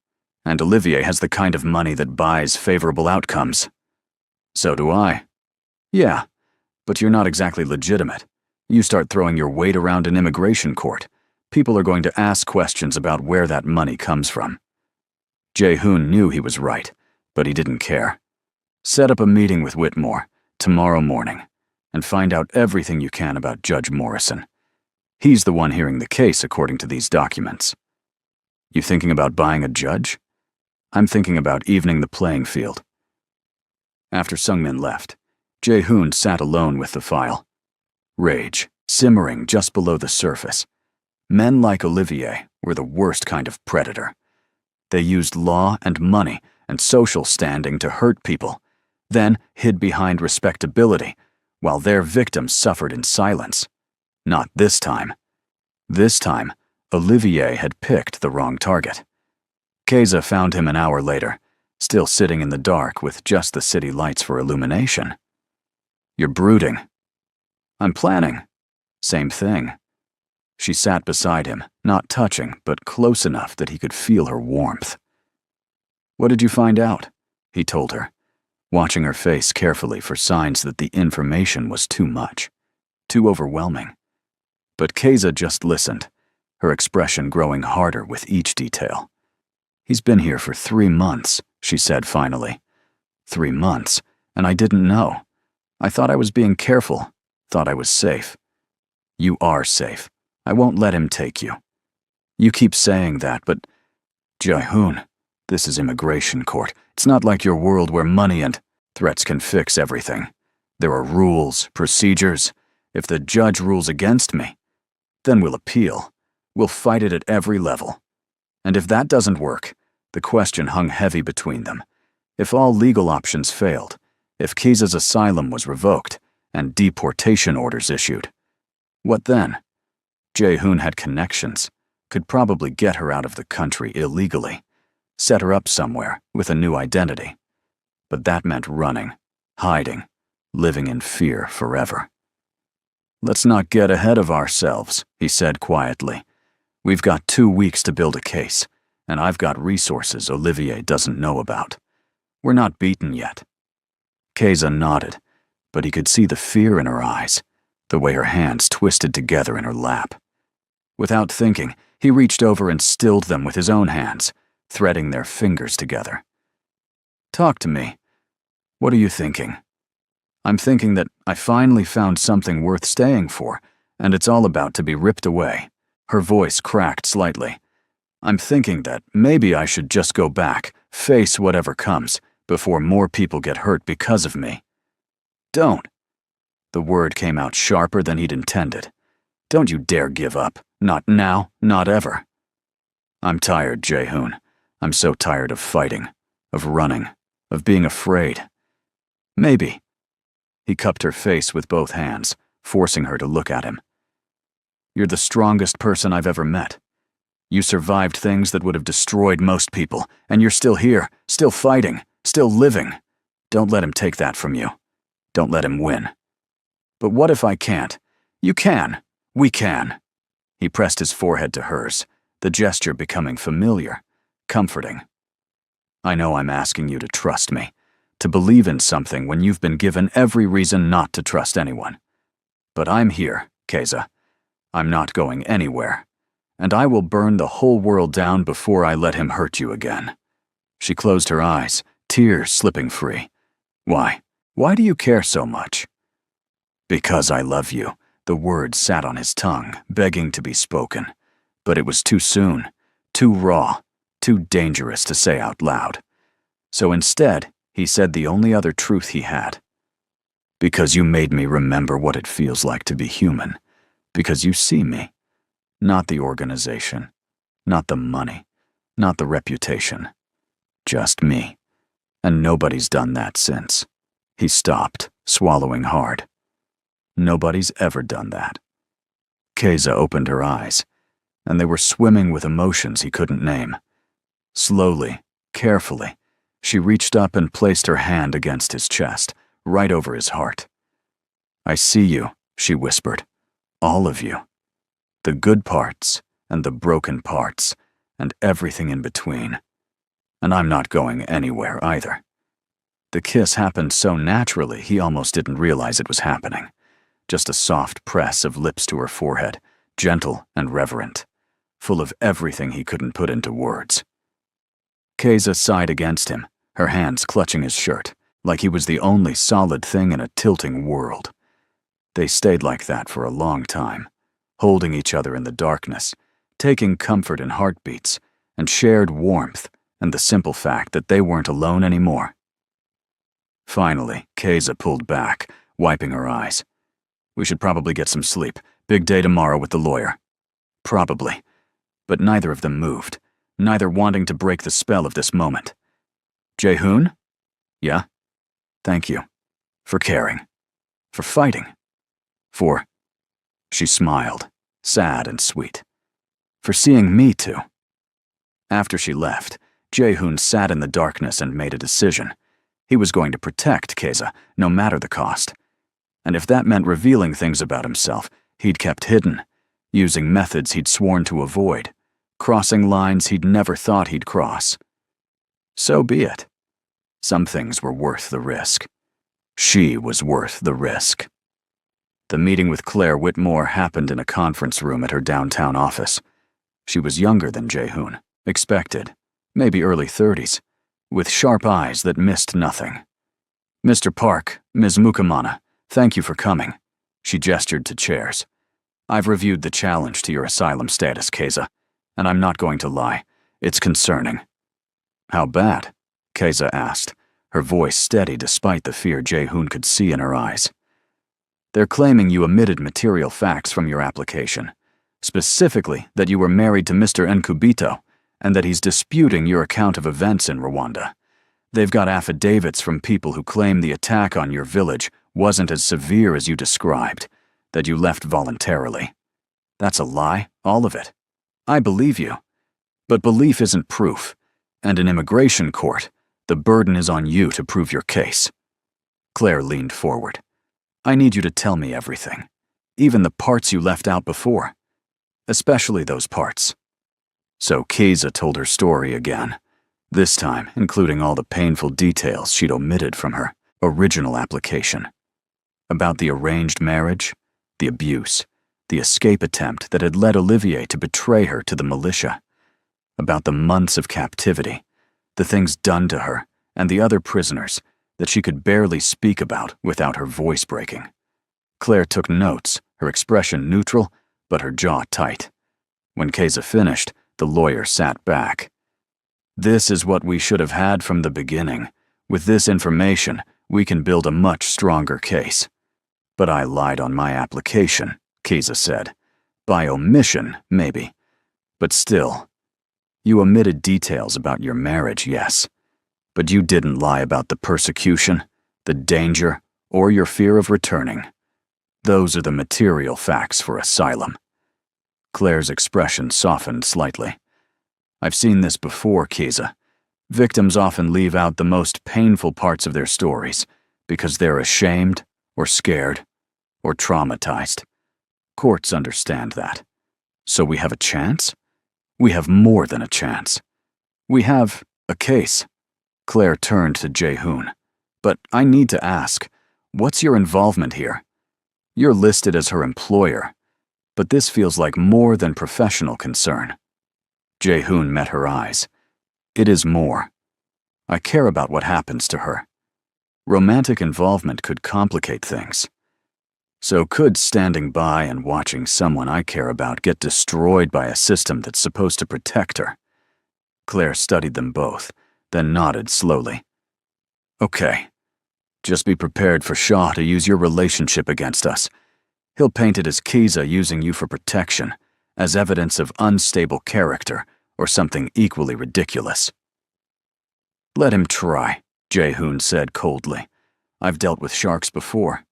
And Olivier has the kind of money that buys favorable outcomes. So do I. Yeah, but you're not exactly legitimate. You start throwing your weight around in immigration court. People are going to ask questions about where that money comes from. Jae-hoon knew he was right, but he didn't care. Set up a meeting with Whitmore tomorrow morning and find out everything you can about Judge Morrison. He's the one hearing the case according to these documents. You thinking about buying a judge? I'm thinking about evening the playing field. After Sungmin left, Jae-hoon sat alone with the file. Rage, simmering just below the surface. Men like Olivier were the worst kind of predator. They used law and money and social standing to hurt people, then hid behind respectability, while their victims suffered in silence. Not this time. This time, Olivier had picked the wrong target. Keza found him an hour later, still sitting in the dark with just the city lights for illumination. You're brooding. I'm planning. Same thing. She sat beside him, not touching, but close enough that he could feel her warmth. What did you find out? He told her, watching her face carefully for signs that the information was too much, too overwhelming. But Keza just listened, her expression growing harder with each detail. He's been here for 3 months, she said finally. 3 months, and I didn't know. I thought I was being careful, thought I was safe. You are safe. I won't let him take you. You keep saying that, but Jae-hoon, this is immigration court. It's not like your world where money and threats can fix everything. There are rules, procedures. If the judge rules against me, then we'll appeal. We'll fight it at every level. And if that doesn't work, the question hung heavy between them. If all legal options failed, if Keza's asylum was revoked and deportation orders issued, what then? Jae-hoon had connections, could probably get her out of the country illegally, set her up somewhere with a new identity. But that meant running, hiding, living in fear forever. Let's not get ahead of ourselves, he said quietly. We've got 2 weeks to build a case, and I've got resources Olivier doesn't know about. We're not beaten yet. Keza nodded, but he could see the fear in her eyes, the way her hands twisted together in her lap. Without thinking, he reached over and stilled them with his own hands, threading their fingers together. Talk to me. What are you thinking? I'm thinking that I finally found something worth staying for, and it's all about to be ripped away. Her voice cracked slightly. I'm thinking that maybe I should just go back, face whatever comes, before more people get hurt because of me. Don't. The word came out sharper than he'd intended. Don't you dare give up. Not now, not ever. I'm tired, Jae-hoon. I'm so tired of fighting, of running, of being afraid. Maybe. He cupped her face with both hands, forcing her to look at him. You're the strongest person I've ever met. You survived things that would have destroyed most people, and you're still here, still fighting, still living. Don't let him take that from you. Don't let him win. But what if I can't? You can. We can. He pressed his forehead to hers, the gesture becoming familiar, comforting. I know I'm asking you to trust me, to believe in something when you've been given every reason not to trust anyone. But I'm here, Keza. I'm not going anywhere, and I will burn the whole world down before I let him hurt you again. She closed her eyes, tears slipping free. Why? Why do you care so much? Because I love you. The words sat on his tongue, begging to be spoken. But it was too soon, too raw, too dangerous to say out loud. So instead, he said the only other truth he had. Because you made me remember what it feels like to be human. Because you see me. Not the organization. Not the money. Not the reputation. Just me. And nobody's done that since. He stopped, swallowing hard. Nobody's ever done that. Keza opened her eyes, and they were swimming with emotions he couldn't name. Slowly, carefully, she reached up and placed her hand against his chest, right over his heart. I see you, she whispered. All of you. The good parts and the broken parts and everything in between. And I'm not going anywhere either. The kiss happened so naturally he almost didn't realize it was happening. Just a soft press of lips to her forehead, gentle and reverent, full of everything he couldn't put into words. Keza sighed against him, her hands clutching his shirt, like he was the only solid thing in a tilting world. They stayed like that for a long time, holding each other in the darkness, taking comfort in heartbeats, and shared warmth and the simple fact that they weren't alone anymore. Finally, Keza pulled back, wiping her eyes. We should probably get some sleep. Big day tomorrow with the lawyer. Probably. But neither of them moved, neither wanting to break the spell of this moment. Jae-hoon? Yeah? Thank you. For caring. For fighting. For... She smiled, sad and sweet. For seeing me too. After she left, Jae-hoon sat in the darkness and made a decision. He was going to protect Keza, no matter the cost. And if that meant revealing things about himself he'd kept hidden, using methods he'd sworn to avoid, crossing lines he'd never thought he'd cross. So be it. Some things were worth the risk. She was worth the risk. The meeting with Claire Whitmore happened in a conference room at her downtown office. She was younger than Jae-hoon, expected, maybe early 30s, with sharp eyes that missed nothing. Mr. Park, Ms. Mukamana, thank you for coming. She gestured to chairs. I've reviewed the challenge to your asylum status, Keza, and I'm not going to lie. It's concerning. How bad? Keza asked, her voice steady despite the fear Jae-hoon could see in her eyes. They're claiming you omitted material facts from your application, specifically that you were married to Mr. Nkubito, and that he's disputing your account of events in Rwanda. They've got affidavits from people who claim the attack on your village wasn't as severe as you described, that you left voluntarily. That's a lie, all of it. I believe you. But belief isn't proof, and in immigration court, the burden is on you to prove your case. Claire leaned forward. I need you to tell me everything, even the parts you left out before, especially those parts. So Keza told her story again, this time including all the painful details she'd omitted from her original application. About the arranged marriage, the abuse, the escape attempt that had led Olivier to betray her to the militia. About the months of captivity, the things done to her and the other prisoners that she could barely speak about without her voice breaking. Claire took notes, her expression neutral, but her jaw tight. When Keza finished, the lawyer sat back. This is what we should have had from the beginning. With this information, we can build a much stronger case. But I lied on my application, Keza said. By omission, maybe. But still. You omitted details about your marriage, yes. But you didn't lie about the persecution, the danger, or your fear of returning. Those are the material facts for asylum. Claire's expression softened slightly. I've seen this before, Keza. Victims often leave out the most painful parts of their stories because they're ashamed, or scared, or traumatized. Courts understand that. So we have a chance? We have more than a chance. We have a case. Claire turned to Jae-hoon. But I need to ask, what's your involvement here? You're listed as her employer, but this feels like more than professional concern. Jae-hoon met her eyes. It is more. I care about what happens to her. Romantic involvement could complicate things. So could standing by and watching someone I care about get destroyed by a system that's supposed to protect her. Claire studied them both, then nodded slowly. Okay. Just be prepared for Shaw to use your relationship against us. He'll paint it as Keza using you for protection, as evidence of unstable character, or something equally ridiculous. Let him try, Jae-hoon said coldly. I've dealt with sharks before.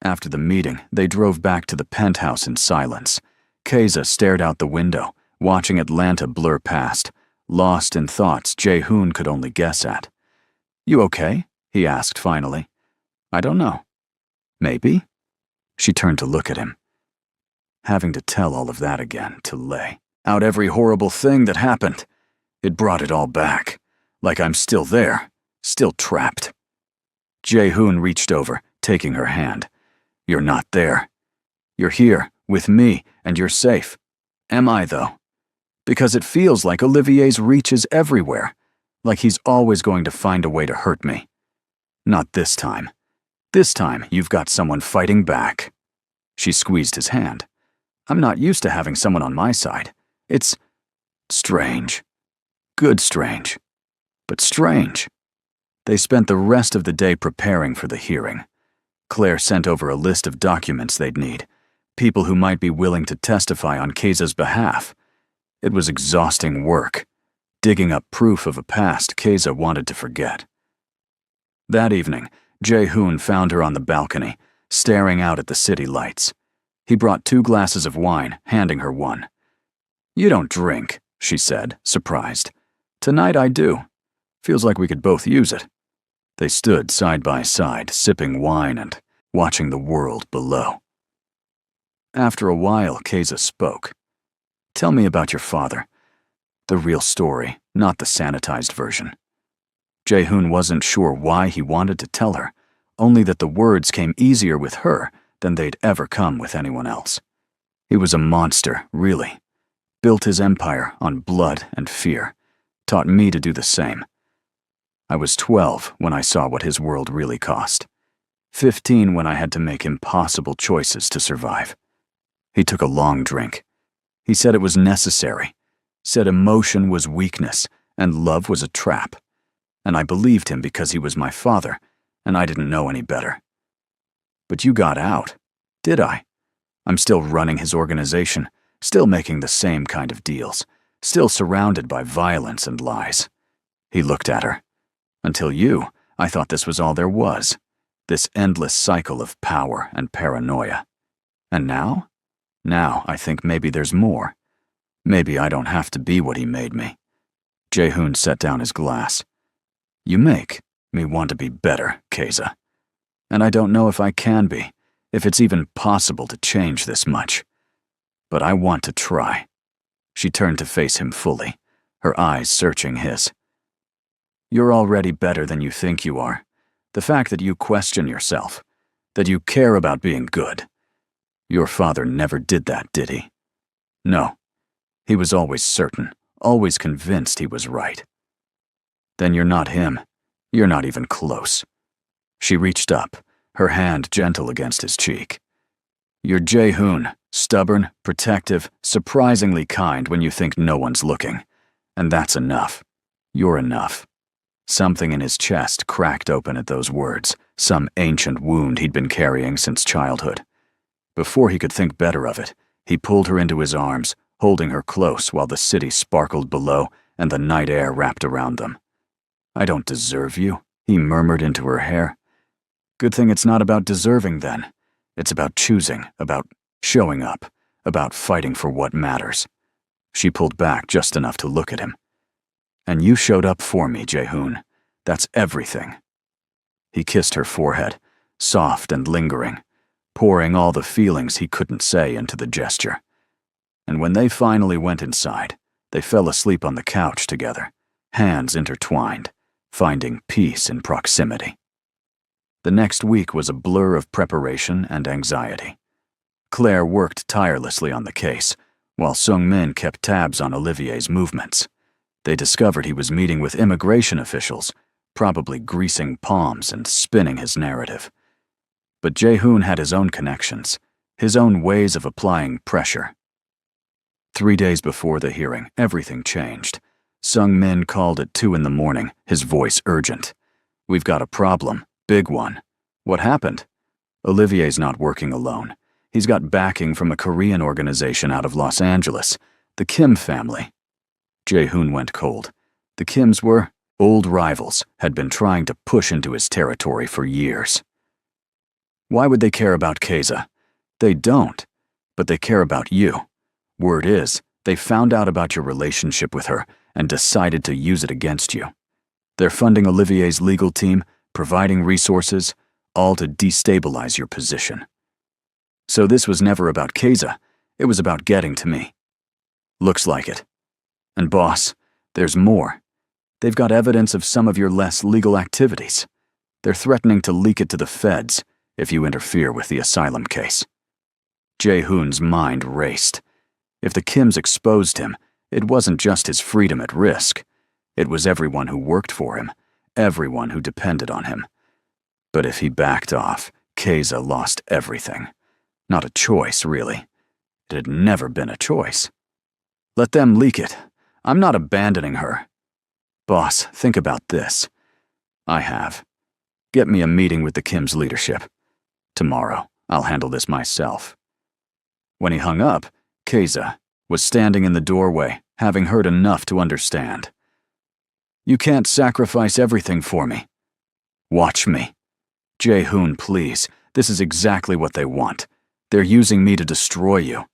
After the meeting, they drove back to the penthouse in silence. Keza stared out the window, watching Atlanta blur past, lost in thoughts Jae-hoon could only guess at. You okay? He asked finally. I don't know. Maybe? She turned to look at him. Having to tell all of that again, to lay out every horrible thing that happened. It brought it all back. Like I'm still there, still trapped. Jae-hoon reached over, taking her hand. You're not there. You're here, with me, and you're safe. Am I, though? Because it feels like Olivier's reach is everywhere, like he's always going to find a way to hurt me. Not this time. This time, you've got someone fighting back. She squeezed his hand. I'm not used to having someone on my side. It's strange. Good strange. But strange. They spent the rest of the day preparing for the hearing. Claire sent over a list of documents they'd need, people who might be willing to testify on Keiza's behalf. It was exhausting work, digging up proof of a past Keiza wanted to forget. That evening, Jae-hoon found her on the balcony, staring out at the city lights. He brought 2 glasses of wine, handing her one. You don't drink, she said, surprised. Tonight I do. Feels like we could both use it. They stood side by side, sipping wine and watching the world below. After a while, Keiza spoke. Tell me about your father. The real story, not the sanitized version. Jae-hoon wasn't sure why he wanted to tell her, only that the words came easier with her than they'd ever come with anyone else. He was a monster, really. Built his empire on blood and fear. Taught me to do the same. I was 12 when I saw what his world really cost. 15 when I had to make impossible choices to survive. He took a long drink. He said it was necessary. Said emotion was weakness and love was a trap. And I believed him because he was my father, and I didn't know any better. But you got out, did I? I'm still running his organization, still making the same kind of deals, still surrounded by violence and lies. He looked at her. Until you, I thought this was all there was, this endless cycle of power and paranoia. And now? Now I think maybe there's more. Maybe I don't have to be what he made me. Jae-hoon set down his glass. You make me want to be better, Keiza. And I don't know if I can be, if it's even possible to change this much. But I want to try. She turned to face him fully, her eyes searching his. You're already better than you think you are. The fact that you question yourself, that you care about being good. Your father never did that, did he? No. He was always certain, always convinced he was right. Then you're not him. You're not even close. She reached up, her hand gentle against his cheek. You're Jae-hoon, stubborn, protective, surprisingly kind when you think no one's looking. And that's enough. You're enough. Something in his chest cracked open at those words, some ancient wound he'd been carrying since childhood. Before he could think better of it, he pulled her into his arms, holding her close while the city sparkled below and the night air wrapped around them. I don't deserve you, he murmured into her hair. Good thing it's not about deserving then. It's about choosing, about showing up, about fighting for what matters. She pulled back just enough to look at him. And you showed up for me, Jae-hoon. That's everything. He kissed her forehead, soft and lingering, pouring all the feelings he couldn't say into the gesture. And when they finally went inside, they fell asleep on the couch together, hands intertwined, finding peace in proximity. The next week was a blur of preparation and anxiety. Claire worked tirelessly on the case, while Sung-min kept tabs on Olivier's movements. They discovered he was meeting with immigration officials, probably greasing palms and spinning his narrative. But Jae-hoon had his own connections, his own ways of applying pressure. 3 days before the hearing, everything changed. Sung-min called at 2 in the morning, his voice urgent. We've got a problem, big one. What happened? Olivier's not working alone. He's got backing from a Korean organization out of Los Angeles, the Kim family. Jae-hoon went cold. The Kims were old rivals, had been trying to push into his territory for years. Why would they care about Keiza? They don't, but they care about you. Word is, they found out about your relationship with her and decided to use it against you. They're funding Olivier's legal team, providing resources, all to destabilize your position. So this was never about Keiza. It was about getting to me. Looks like it. And boss, there's more. They've got evidence of some of your less legal activities. They're threatening to leak it to the feds if you interfere with the asylum case. Jae-hoon's mind raced. If the Kims exposed him, it wasn't just his freedom at risk. It was everyone who worked for him, everyone who depended on him. But if he backed off, Keza lost everything. Not a choice, really. It had never been a choice. Let them leak it. I'm not abandoning her. Boss, think about this. I have. Get me a meeting with the Kims leadership. Tomorrow, I'll handle this myself. When he hung up, Keza was standing in the doorway, having heard enough to understand. You can't sacrifice everything for me. Watch me. Jae-hoon, please. This is exactly what they want. They're using me to destroy you.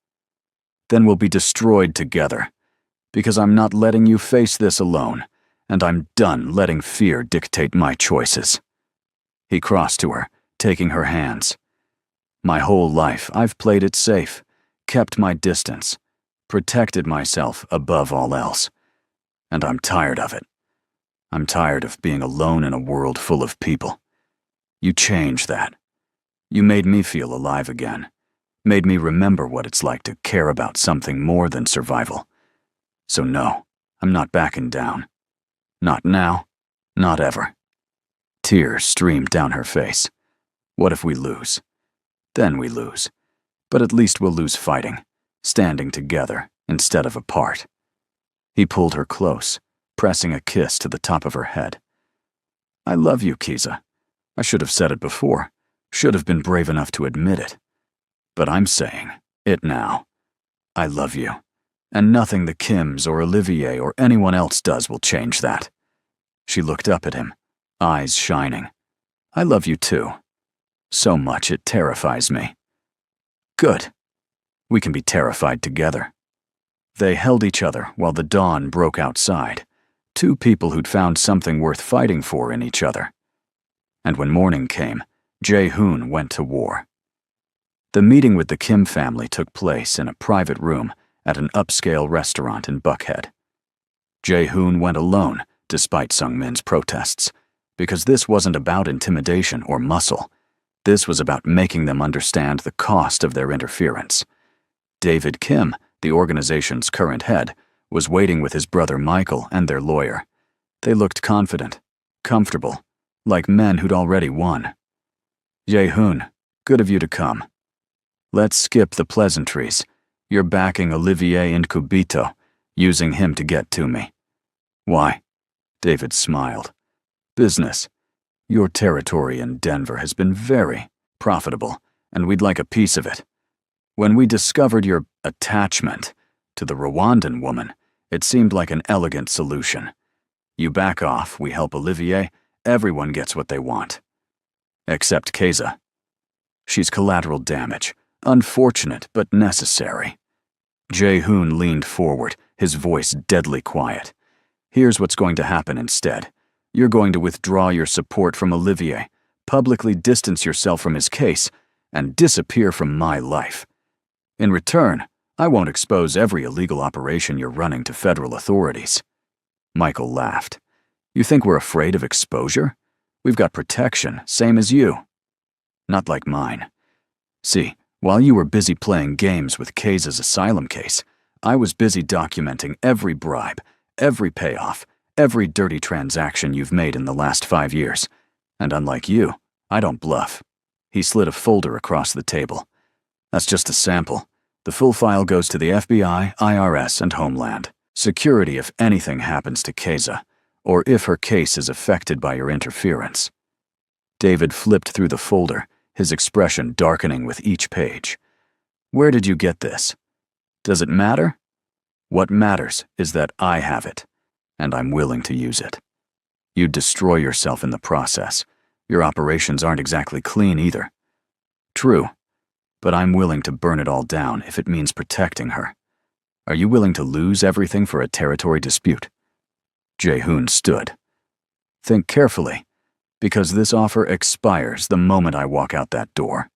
Then we'll be destroyed together. Because I'm not letting you face this alone, and I'm done letting fear dictate my choices. He crossed to her, taking her hands. My whole life, I've played it safe, kept my distance, protected myself above all else. And I'm tired of it. I'm tired of being alone in a world full of people. You changed that. You made me feel alive again. Made me remember what it's like to care about something more than survival. So no, I'm not backing down. Not now, not ever. Tears streamed down her face. What if we lose? Then we lose. But at least we'll lose fighting, standing together instead of apart. He pulled her close, pressing a kiss to the top of her head. I love you, Keza. I should have said it before, should have been brave enough to admit it. But I'm saying it now. I love you, and nothing the Kims or Olivier or anyone else does will change that. She looked up at him, eyes shining. I love you too. So much it terrifies me. Good. We can be terrified together. They held each other while the dawn broke outside, two people who'd found something worth fighting for in each other. And when morning came, Jae-hoon went to war. The meeting with the Kim family took place in a private room at an upscale restaurant in Buckhead. Jae-hoon went alone, despite Sung-min's protests, because this wasn't about intimidation or muscle. This was about making them understand the cost of their interference. David Kim, the organization's current head, was waiting with his brother Michael and their lawyer. They looked confident, comfortable, like men who'd already won. Jae-hoon, good of you to come. Let's skip the pleasantries. You're backing Olivier Incubito, using him to get to me. Why? David smiled. Business. Your territory in Denver has been very profitable, and we'd like a piece of it. When we discovered your attachment to the Rwandan woman, it seemed like an elegant solution. You back off, we help Olivier, everyone gets what they want. Except Keza. She's collateral damage, unfortunate but necessary. Jae-hoon leaned forward, his voice deadly quiet. Here's what's going to happen instead. You're going to withdraw your support from Olivier, publicly distance yourself from his case, and disappear from my life. In return, I won't expose every illegal operation you're running to federal authorities. Michael laughed. You think we're afraid of exposure? We've got protection, same as you. Not like mine. See, while you were busy playing games with Keza's asylum case, I was busy documenting every bribe, every payoff, every dirty transaction you've made in the last 5 years. And unlike you, I don't bluff. He slid a folder across the table. That's just a sample. The full file goes to the FBI, IRS, and Homeland Security if anything happens to Keza, or if her case is affected by your interference. David flipped through the folder, his expression darkening with each page. Where did you get this? Does it matter? What matters is that I have it, and I'm willing to use it. You'd destroy yourself in the process. Your operations aren't exactly clean either. True, but I'm willing to burn it all down if it means protecting her. Are you willing to lose everything for a territory dispute? Jae-hoon stood. Think carefully, because this offer expires the moment I walk out that door.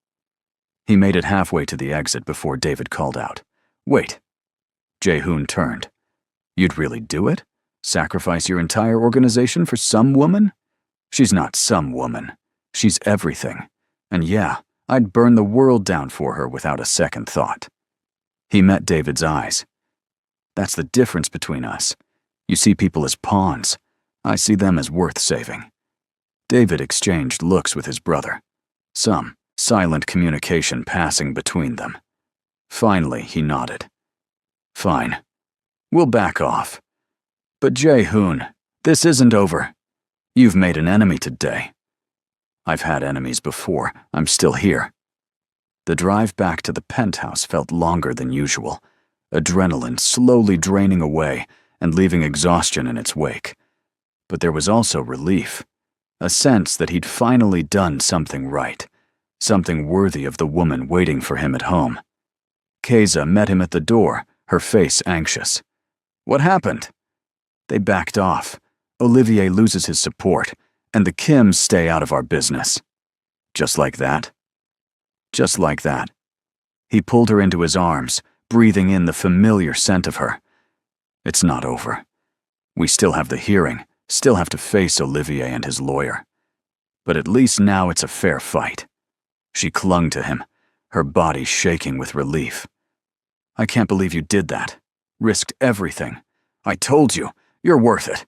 He made it halfway to the exit before David called out. Wait. Jae-hoon turned. You'd really do it? Sacrifice your entire organization for some woman? She's not some woman. She's everything. And yeah, I'd burn the world down for her without a second thought. He met David's eyes. That's the difference between us. You see people as pawns. I see them as worth saving. David exchanged looks with his brother. Some silent communication passing between them. Finally, he nodded. Fine. We'll back off. But Jae-hoon, this isn't over. You've made an enemy today. I've had enemies before. I'm still here. The drive back to the penthouse felt longer than usual, adrenaline slowly draining away and leaving exhaustion in its wake. But there was also relief, a sense that he'd finally done something right, something worthy of the woman waiting for him at home. Keiza met him at the door, her face anxious. What happened? They backed off. Olivier loses his support, and the Kims stay out of our business. Just like that? Just like that. He pulled her into his arms, breathing in the familiar scent of her. It's not over. We still have the hearing, still have to face Olivier and his lawyer. But at least now it's a fair fight. She clung to him, her body shaking with relief. I can't believe you did that. Risked everything. I told you, you're worth it.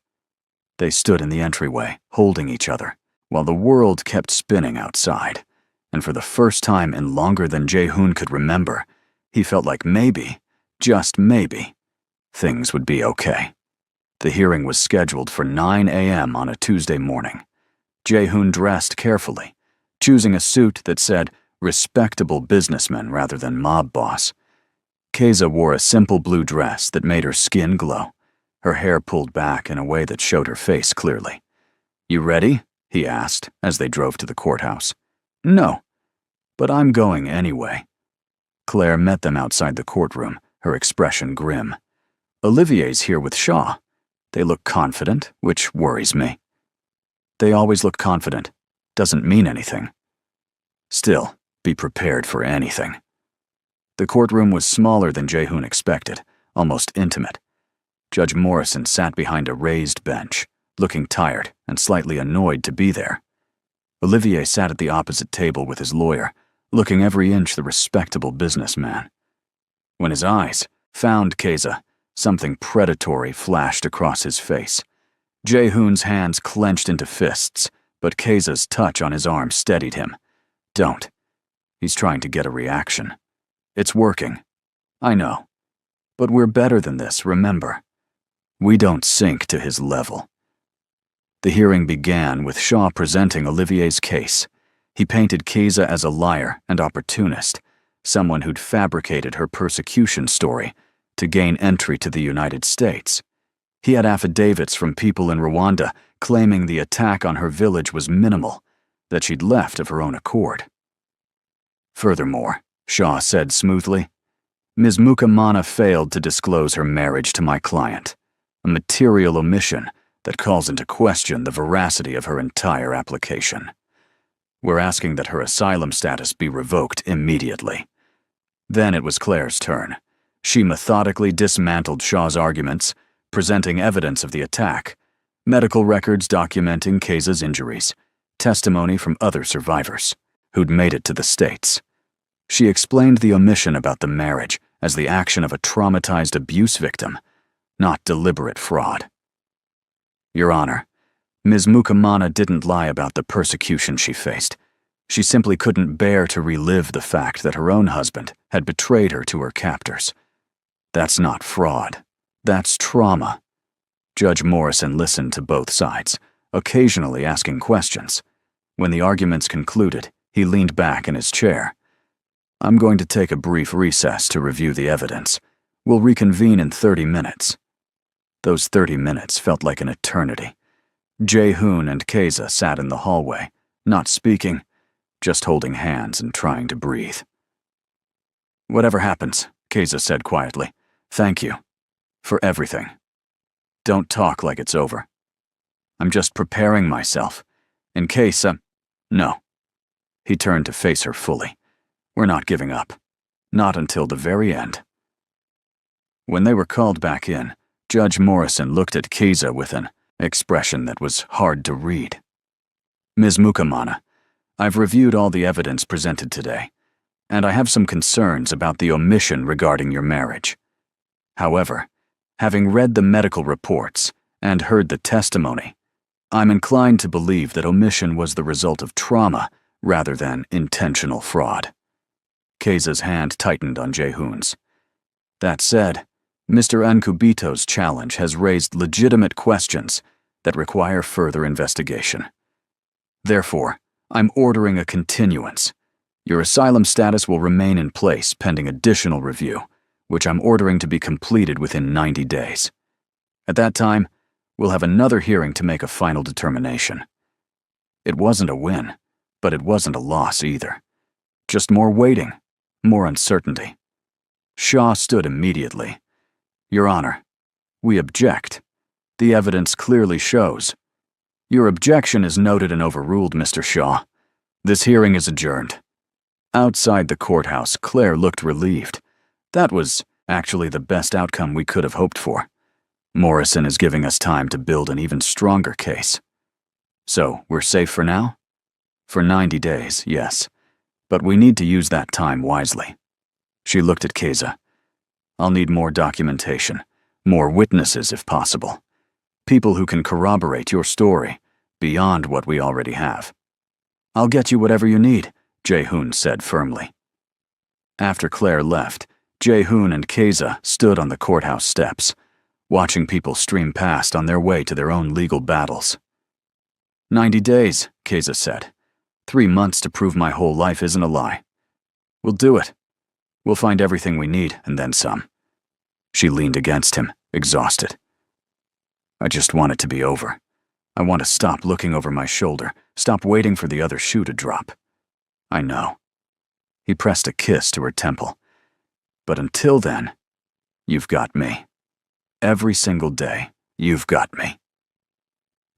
They stood in the entryway, holding each other, while the world kept spinning outside. And for the first time in longer than Jae-hoon could remember, he felt like maybe, just maybe, things would be okay. The hearing was scheduled for 9 a.m. on a Tuesday morning. Jae-hoon dressed carefully, choosing a suit that said respectable businessman rather than mob boss. Keiza wore a simple blue dress that made her skin glow, her hair pulled back in a way that showed her face clearly. You ready? He asked as they drove to the courthouse. No, but I'm going anyway. Claire met them outside the courtroom, her expression grim. Olivier's here with Shaw. They look confident, which worries me. They always look confident. Doesn't mean anything. Still, be prepared for anything. The courtroom was smaller than Jae-hoon expected, almost intimate. Judge Morrison sat behind a raised bench, looking tired and slightly annoyed to be there. Olivier sat at the opposite table with his lawyer, looking every inch the respectable businessman. When his eyes found Keiza, something predatory flashed across his face. Jae-hoon's hands clenched into fists, but Keiza's touch on his arm steadied him. Don't. He's trying to get a reaction. It's working. I know. But we're better than this, remember. We don't sink to his level. The hearing began with Shaw presenting Olivier's case. He painted Keiza as a liar and opportunist, someone who'd fabricated her persecution story to gain entry to the United States. He had affidavits from people in Rwanda claiming the attack on her village was minimal, that she'd left of her own accord. Furthermore, Shaw said smoothly, Ms. Mukamana failed to disclose her marriage to my client, a material omission that calls into question the veracity of her entire application. We're asking that her asylum status be revoked immediately. Then it was Claire's turn. She methodically dismantled Shaw's arguments, presenting evidence of the attack, medical records documenting Keiza's injuries, testimony from other survivors who'd made it to the States. She explained the omission about the marriage as the action of a traumatized abuse victim, not deliberate fraud. Your Honor, Ms. Mukamana didn't lie about the persecution she faced. She simply couldn't bear to relive the fact that her own husband had betrayed her to her captors. That's not fraud. That's trauma. Judge Morrison listened to both sides, occasionally asking questions. When the arguments concluded, he leaned back in his chair. I'm going to take a brief recess to review the evidence. We'll reconvene in 30 minutes. Those 30 minutes felt like an eternity. Jae-hoon and Keiza sat in the hallway, not speaking, just holding hands and trying to breathe. Whatever happens, Keiza said quietly, thank you. For everything. Don't talk like it's over. I'm just preparing myself. In case, no. He turned to face her fully. We're not giving up. Not until the very end. When they were called back in, Judge Morrison looked at Keza with an expression that was hard to read. Ms. Mukamana, I've reviewed all the evidence presented today, and I have some concerns about the omission regarding your marriage. However, having read the medical reports and heard the testimony, I'm inclined to believe that omission was the result of trauma rather than intentional fraud. Keza's hand tightened on Jae-hoon's. That said, Mr. Ankubito's challenge has raised legitimate questions that require further investigation. Therefore, I'm ordering a continuance. Your asylum status will remain in place pending additional review, which I'm ordering to be completed within 90 days. At that time, we'll have another hearing to make a final determination. It wasn't a win, but it wasn't a loss either. Just more waiting, more uncertainty. Shaw stood immediately. Your Honor, we object. The evidence clearly shows. Your objection is noted and overruled, Mr. Shaw. This hearing is adjourned. Outside the courthouse, Claire looked relieved. That was actually the best outcome we could have hoped for. Morrison is giving us time to build an even stronger case. So, we're safe for now? For 90 days, yes. But we need to use that time wisely. She looked at Keza. I'll need more documentation, more witnesses if possible. People who can corroborate your story beyond what we already have. I'll get you whatever you need, Jae-hoon said firmly. After Claire left, Jae-hoon and Keza stood on the courthouse steps, watching people stream past on their way to their own legal battles. 90 days, Keza said. 3 months to prove my whole life isn't a lie. We'll do it. We'll find everything we need, and then some. She leaned against him, exhausted. I just want it to be over. I want to stop looking over my shoulder, stop waiting for the other shoe to drop. I know. He pressed a kiss to her temple. But until then, you've got me. Every single day, you've got me.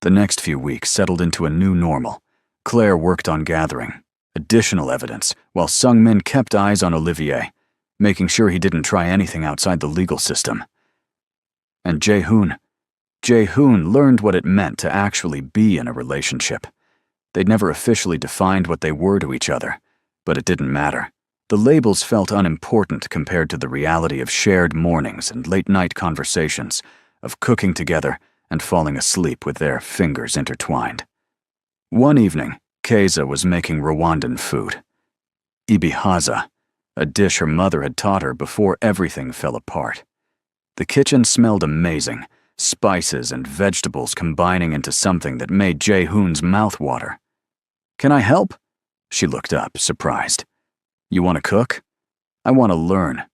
The next few weeks settled into a new normal. Claire worked on gathering additional evidence, while Sung-min kept eyes on Olivier, making sure he didn't try anything outside the legal system. And Jae-hoon learned what it meant to actually be in a relationship. They'd never officially defined what they were to each other, but it didn't matter. The labels felt unimportant compared to the reality of shared mornings and late-night conversations, of cooking together and falling asleep with their fingers intertwined. One evening, Keza was making Rwandan food. Ibihaza, a dish her mother had taught her before everything fell apart. The kitchen smelled amazing, spices and vegetables combining into something that made Jae-hoon's mouth water. Can I help? She looked up, surprised. You want to cook? I want to learn.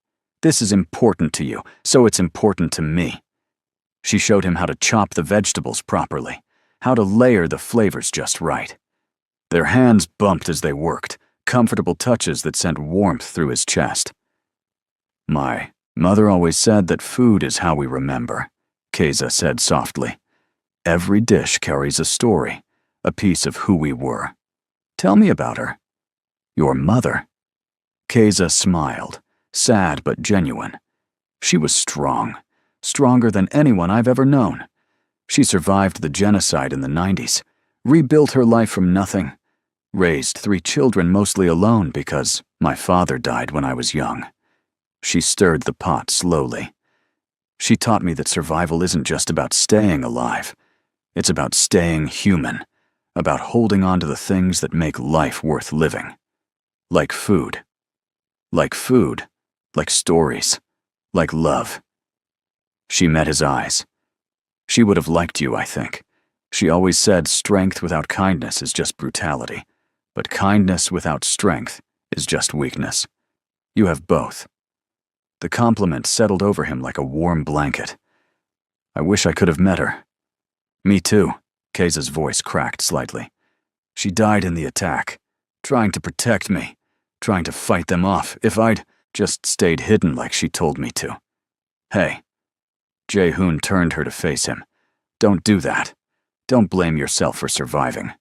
This is important to you, so it's important to me. She showed him how to chop the vegetables properly, how to layer the flavors just right. Their hands bumped as they worked, comfortable touches that sent warmth through his chest. My mother always said that food is how we remember, Keza said softly. Every dish carries a story, a piece of who we were. Tell me about her. Your mother. Keza smiled, sad but genuine. She was strong, stronger than anyone I've ever known. She survived the genocide in the 90s, rebuilt her life from nothing, raised 3 children mostly alone because my father died when I was young. She stirred the pot slowly. She taught me that survival isn't just about staying alive. It's about staying human, about holding on to the things that make life worth living. Like food. Like food, like stories, like love. She met his eyes. She would have liked you, I think. She always said strength without kindness is just brutality, but kindness without strength is just weakness. You have both. The compliment settled over him like a warm blanket. I wish I could have met her. Me too, Keza's voice cracked slightly. She died in the attack, trying to protect me, trying to fight them off if I'd just stayed hidden like she told me to. Hey. Jae-hoon turned her to face him. Don't do that. Don't blame yourself for surviving.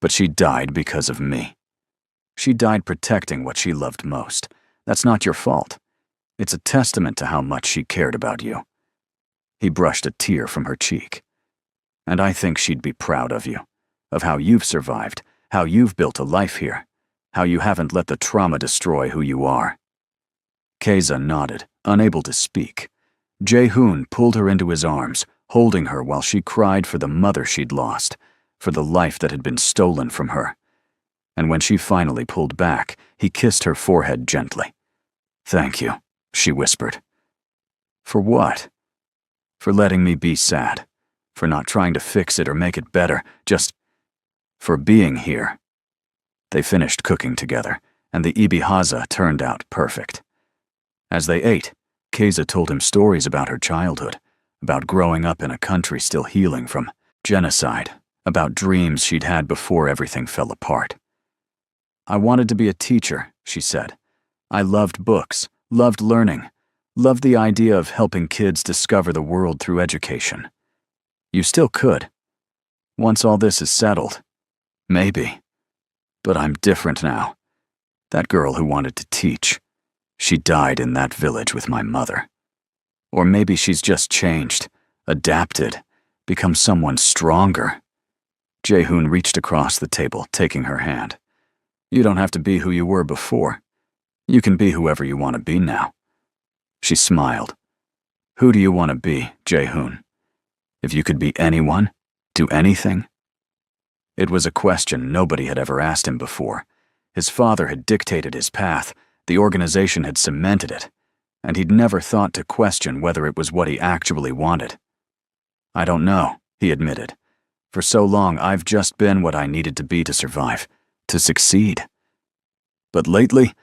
But she died because of me. She died protecting what she loved most. That's not your fault. It's a testament to how much she cared about you." He brushed a tear from her cheek. "And I think she'd be proud of you, of how you've survived, how you've built a life here, how you haven't let the trauma destroy who you are." Keza nodded, unable to speak. Jae-hoon pulled her into his arms, holding her while she cried for the mother she'd lost, for the life that had been stolen from her. And when she finally pulled back, he kissed her forehead gently. "Thank you," she whispered. "For what?" "For letting me be sad, for not trying to fix it or make it better, just for being here." They finished cooking together, and the ibihaza turned out perfect. As they ate, Keza told him stories about her childhood, about growing up in a country still healing from genocide, about dreams she'd had before everything fell apart. "I wanted to be a teacher," she said. "I loved books, loved learning, loved the idea of helping kids discover the world through education. You still could. Once all this is settled, maybe. But I'm different now. That girl who wanted to teach, she died in that village with my mother. Or maybe she's just changed, adapted, become someone stronger." Jae-hoon reached across the table, taking her hand. "You don't have to be who you were before. You can be whoever you want to be now." She smiled. "Who do you want to be, Jae-hoon? If you could be anyone, do anything?" It was a question nobody had ever asked him before. His father had dictated his path, the organization had cemented it, and he'd never thought to question whether it was what he actually wanted. "I don't know," he admitted. "For so long, I've just been what I needed to be to survive, to succeed. But lately,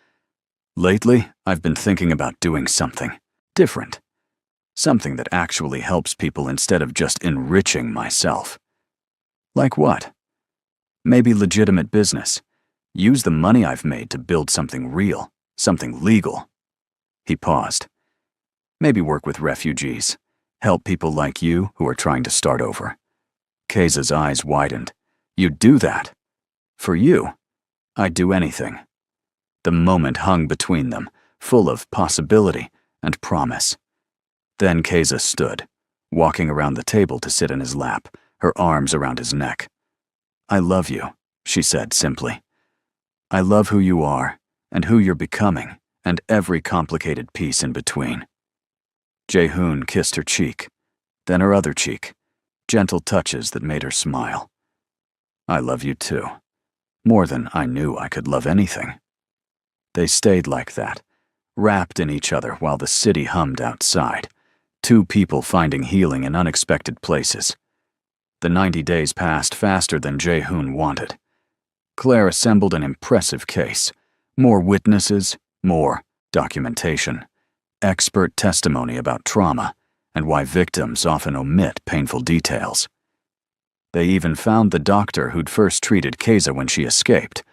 I've been thinking about doing something different. Something that actually helps people instead of just enriching myself." "Like what?" "Maybe legitimate business. Use the money I've made to build something real, something legal." He paused. "Maybe work with refugees, help people like you who are trying to start over." Keza's eyes widened. "You'd do that? For you? I'd do anything." The moment hung between them, full of possibility and promise. Then Keza stood, walking around the table to sit in his lap, her arms around his neck. "I love you," she said simply. "I love who you are, and who you're becoming, and every complicated piece in between." Jae-hoon kissed her cheek, then her other cheek, gentle touches that made her smile. "I love you too, more than I knew I could love anything." They stayed like that, wrapped in each other while the city hummed outside, two people finding healing in unexpected places. The 90 days passed faster than Jae-hoon wanted. Claire assembled an impressive case, more witnesses, more documentation, expert testimony about trauma, and why victims often omit painful details. They even found the doctor who'd first treated Keza when she escaped,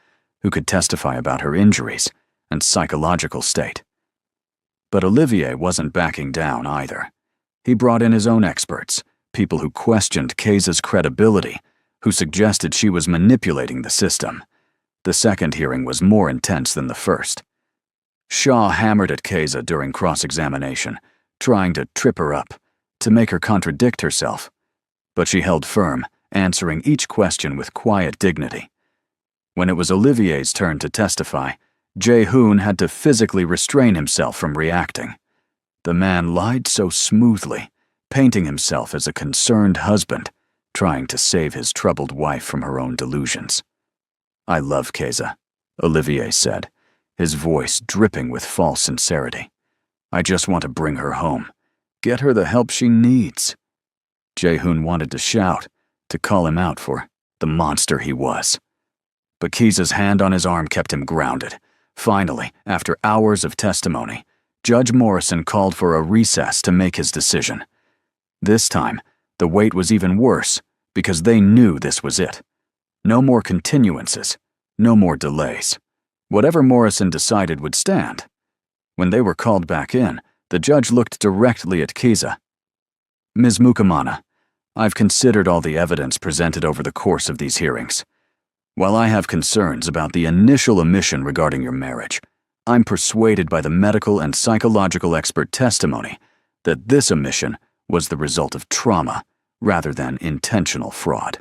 who could testify about her injuries and psychological state. But Olivier wasn't backing down either. He brought in his own experts, people who questioned Keza's credibility, who suggested she was manipulating the system. The second hearing was more intense than the first. Shaw hammered at Keza during cross-examination, trying to trip her up, to make her contradict herself. But she held firm, answering each question with quiet dignity. When it was Olivier's turn to testify, Jae-hoon had to physically restrain himself from reacting. The man lied so smoothly, painting himself as a concerned husband, trying to save his troubled wife from her own delusions. "I love Keza," Olivier said, his voice dripping with false sincerity. "I just want to bring her home, get her the help she needs." Jae-hoon wanted to shout, to call him out for the monster he was. But Keza's hand on his arm kept him grounded. Finally, after hours of testimony, Judge Morrison called for a recess to make his decision. This time, the wait was even worse, because they knew this was it. No more continuances, no more delays. Whatever Morrison decided would stand. When they were called back in, the judge looked directly at Keza. "Ms. Mukamana, I've considered all the evidence presented over the course of these hearings. While I have concerns about the initial omission regarding your marriage, I'm persuaded by the medical and psychological expert testimony that this omission was the result of trauma rather than intentional fraud."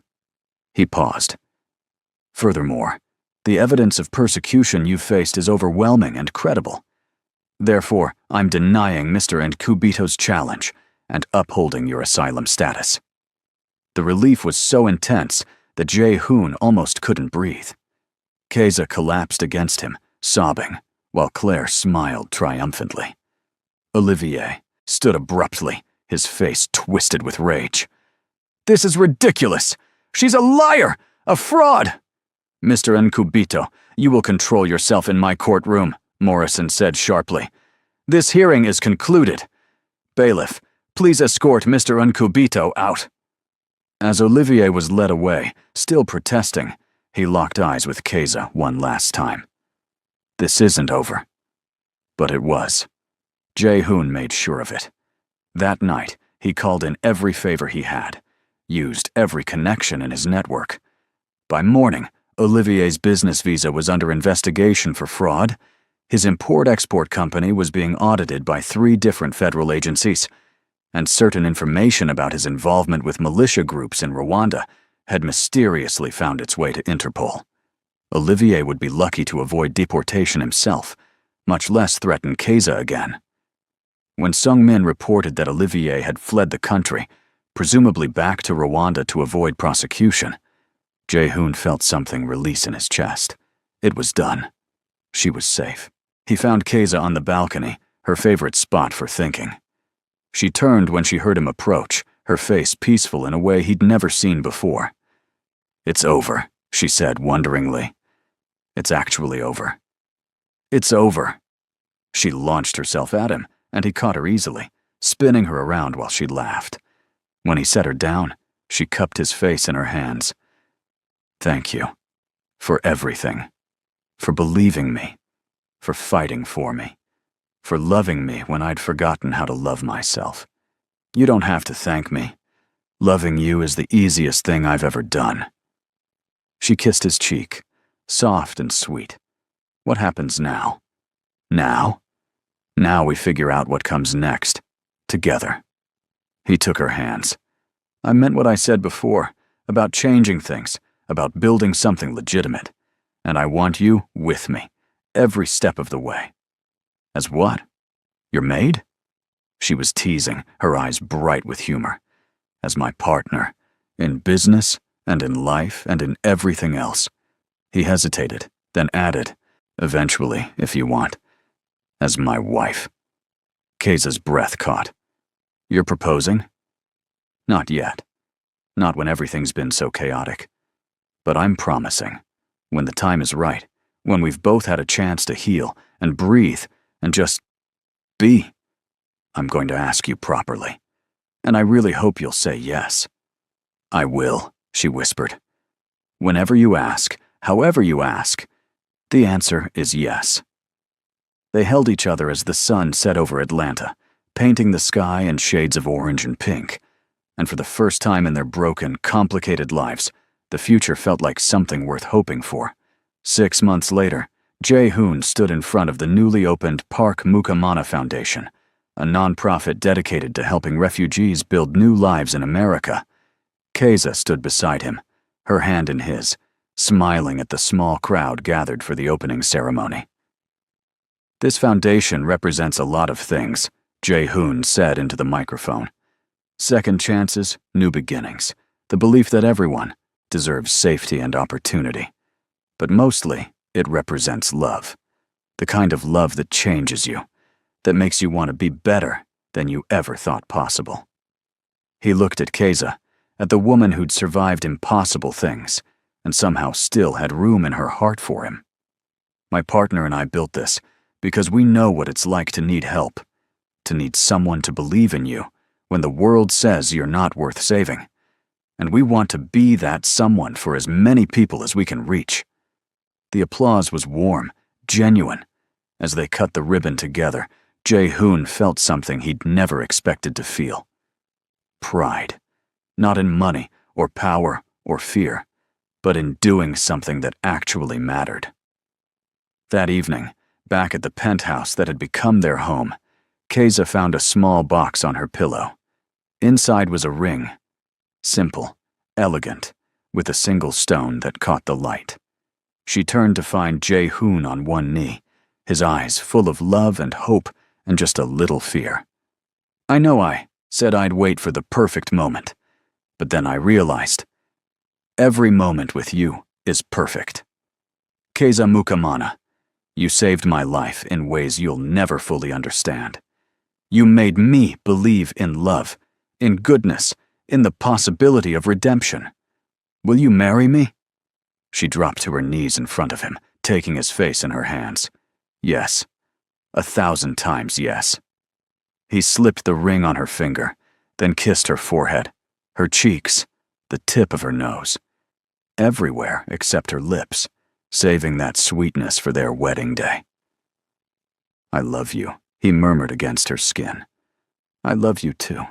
He paused. "Furthermore, the evidence of persecution you've faced is overwhelming and credible. Therefore, I'm denying Mr. Nkubito's challenge and upholding your asylum status." The relief was so intense that Jae-hoon almost couldn't breathe. Keza collapsed against him, sobbing, while Claire smiled triumphantly. Olivier stood abruptly, his face twisted with rage. "This is ridiculous! She's a liar! A fraud!" "Mr. Nkubito, you will control yourself in my courtroom," Morrison said sharply. "This hearing is concluded. Bailiff, please escort Mr. Nkubito out." As Olivier was led away, still protesting, he locked eyes with Keza one last time. This isn't over. But it was. Jae-hoon made sure of it. That night, he called in every favor he had, used every connection in his network. By morning, Olivier's business visa was under investigation for fraud. His import-export company was being audited by 3 different federal agencies, and certain information about his involvement with militia groups in Rwanda had mysteriously found its way to Interpol. Olivier would be lucky to avoid deportation himself, much less threaten Keza again. When Sung-min reported that Olivier had fled the country, presumably back to Rwanda to avoid prosecution, Jae-hoon felt something release in his chest. It was done. She was safe. He found Keza on the balcony, her favorite spot for thinking. She turned when she heard him approach, her face peaceful in a way he'd never seen before. "It's over," she said wonderingly. "It's actually over. It's over." She launched herself at him, and he caught her easily, spinning her around while she laughed. When he set her down, she cupped his face in her hands. "Thank you. For everything. For believing me. For fighting for me. For loving me when I'd forgotten how to love myself. You don't have to thank me. Loving you is the easiest thing I've ever done." She kissed his cheek, soft and sweet. "What happens now?" "Now? Now we figure out what comes next. Together." He took her hands. "I meant what I said before, about changing things, about building something legitimate. And I want you with me, every step of the way." "As what? Your maid?" She was teasing, her eyes bright with humor. "As my partner, in business and in life and in everything else." He hesitated, then added, "Eventually, if you want. As my wife." Keza's breath caught. "You're proposing?" "Not yet. Not when everything's been so chaotic. But I'm promising. When the time is right, when we've both had a chance to heal and breathe and just be, I'm going to ask you properly. And I really hope you'll say yes." "I will," she whispered. "Whenever you ask, however you ask, the answer is yes." They held each other as the sun set over Atlanta, painting the sky in shades of orange and pink. And for the first time in their broken, complicated lives, the future felt like something worth hoping for. 6 months later, Jae-hoon stood in front of the newly opened Park Mukamana Foundation, a nonprofit dedicated to helping refugees build new lives in America. Keza stood beside him, her hand in his, smiling at the small crowd gathered for the opening ceremony. "This foundation represents a lot of things," Jae-hoon said into the microphone. "Second chances, new beginnings, the belief that everyone deserves safety and opportunity. But mostly, it represents love. The kind of love that changes you, that makes you want to be better than you ever thought possible." He looked at Keza, at the woman who'd survived impossible things, and somehow still had room in her heart for him. "My partner and I built this because we know what it's like to need help, to need someone to believe in you when the world says you're not worth saving. And we want to be that someone for as many people as we can reach." The applause was warm, genuine. As they cut the ribbon together, Jae-hoon felt something he'd never expected to feel. Pride. Not in money, or power, or fear, but in doing something that actually mattered. That evening, Back at the penthouse that had become their home, Keza found a small box on her pillow. Inside was a ring. Simple, elegant, with a single stone that caught the light. She turned to find Jae-hoon on one knee, his eyes full of love and hope and just a little fear. I know I said I'd wait for the perfect moment, but then I realized, every moment with you is perfect. Keza Mukamana, you saved my life in ways you'll never fully understand. You made me believe in love, in goodness, in the possibility of redemption. Will you marry me? She dropped to her knees in front of him, taking his face in her hands. Yes. 1,000 times yes. He slipped the ring on her finger, then kissed her forehead, her cheeks, the tip of her nose. Everywhere except her lips, saving that sweetness for their wedding day. I love you, he murmured against her skin. I love you too.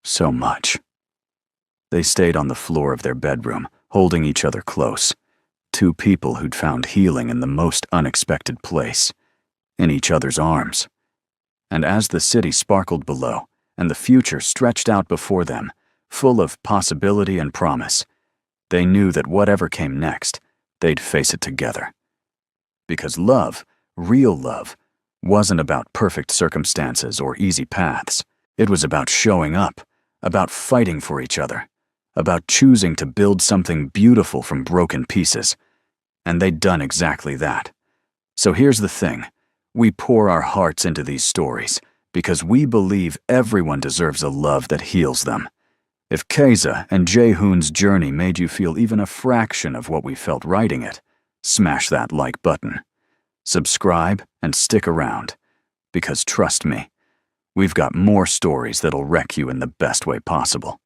So much. They stayed on the floor of their bedroom, holding each other close. Two people who'd found healing in the most unexpected place, in each other's arms. And as the city sparkled below, and the future stretched out before them, full of possibility and promise, they knew that whatever came next, they'd face it together. Because love, real love, wasn't about perfect circumstances or easy paths. It was about showing up, about fighting for each other, about choosing to build something beautiful from broken pieces. And they'd done exactly that. So here's the thing. We pour our hearts into these stories because we believe everyone deserves a love that heals them. If Keza and Jae-hoon's journey made you feel even a fraction of what we felt writing it, smash that like button. Subscribe and stick around, because trust me, we've got more stories that'll wreck you in the best way possible.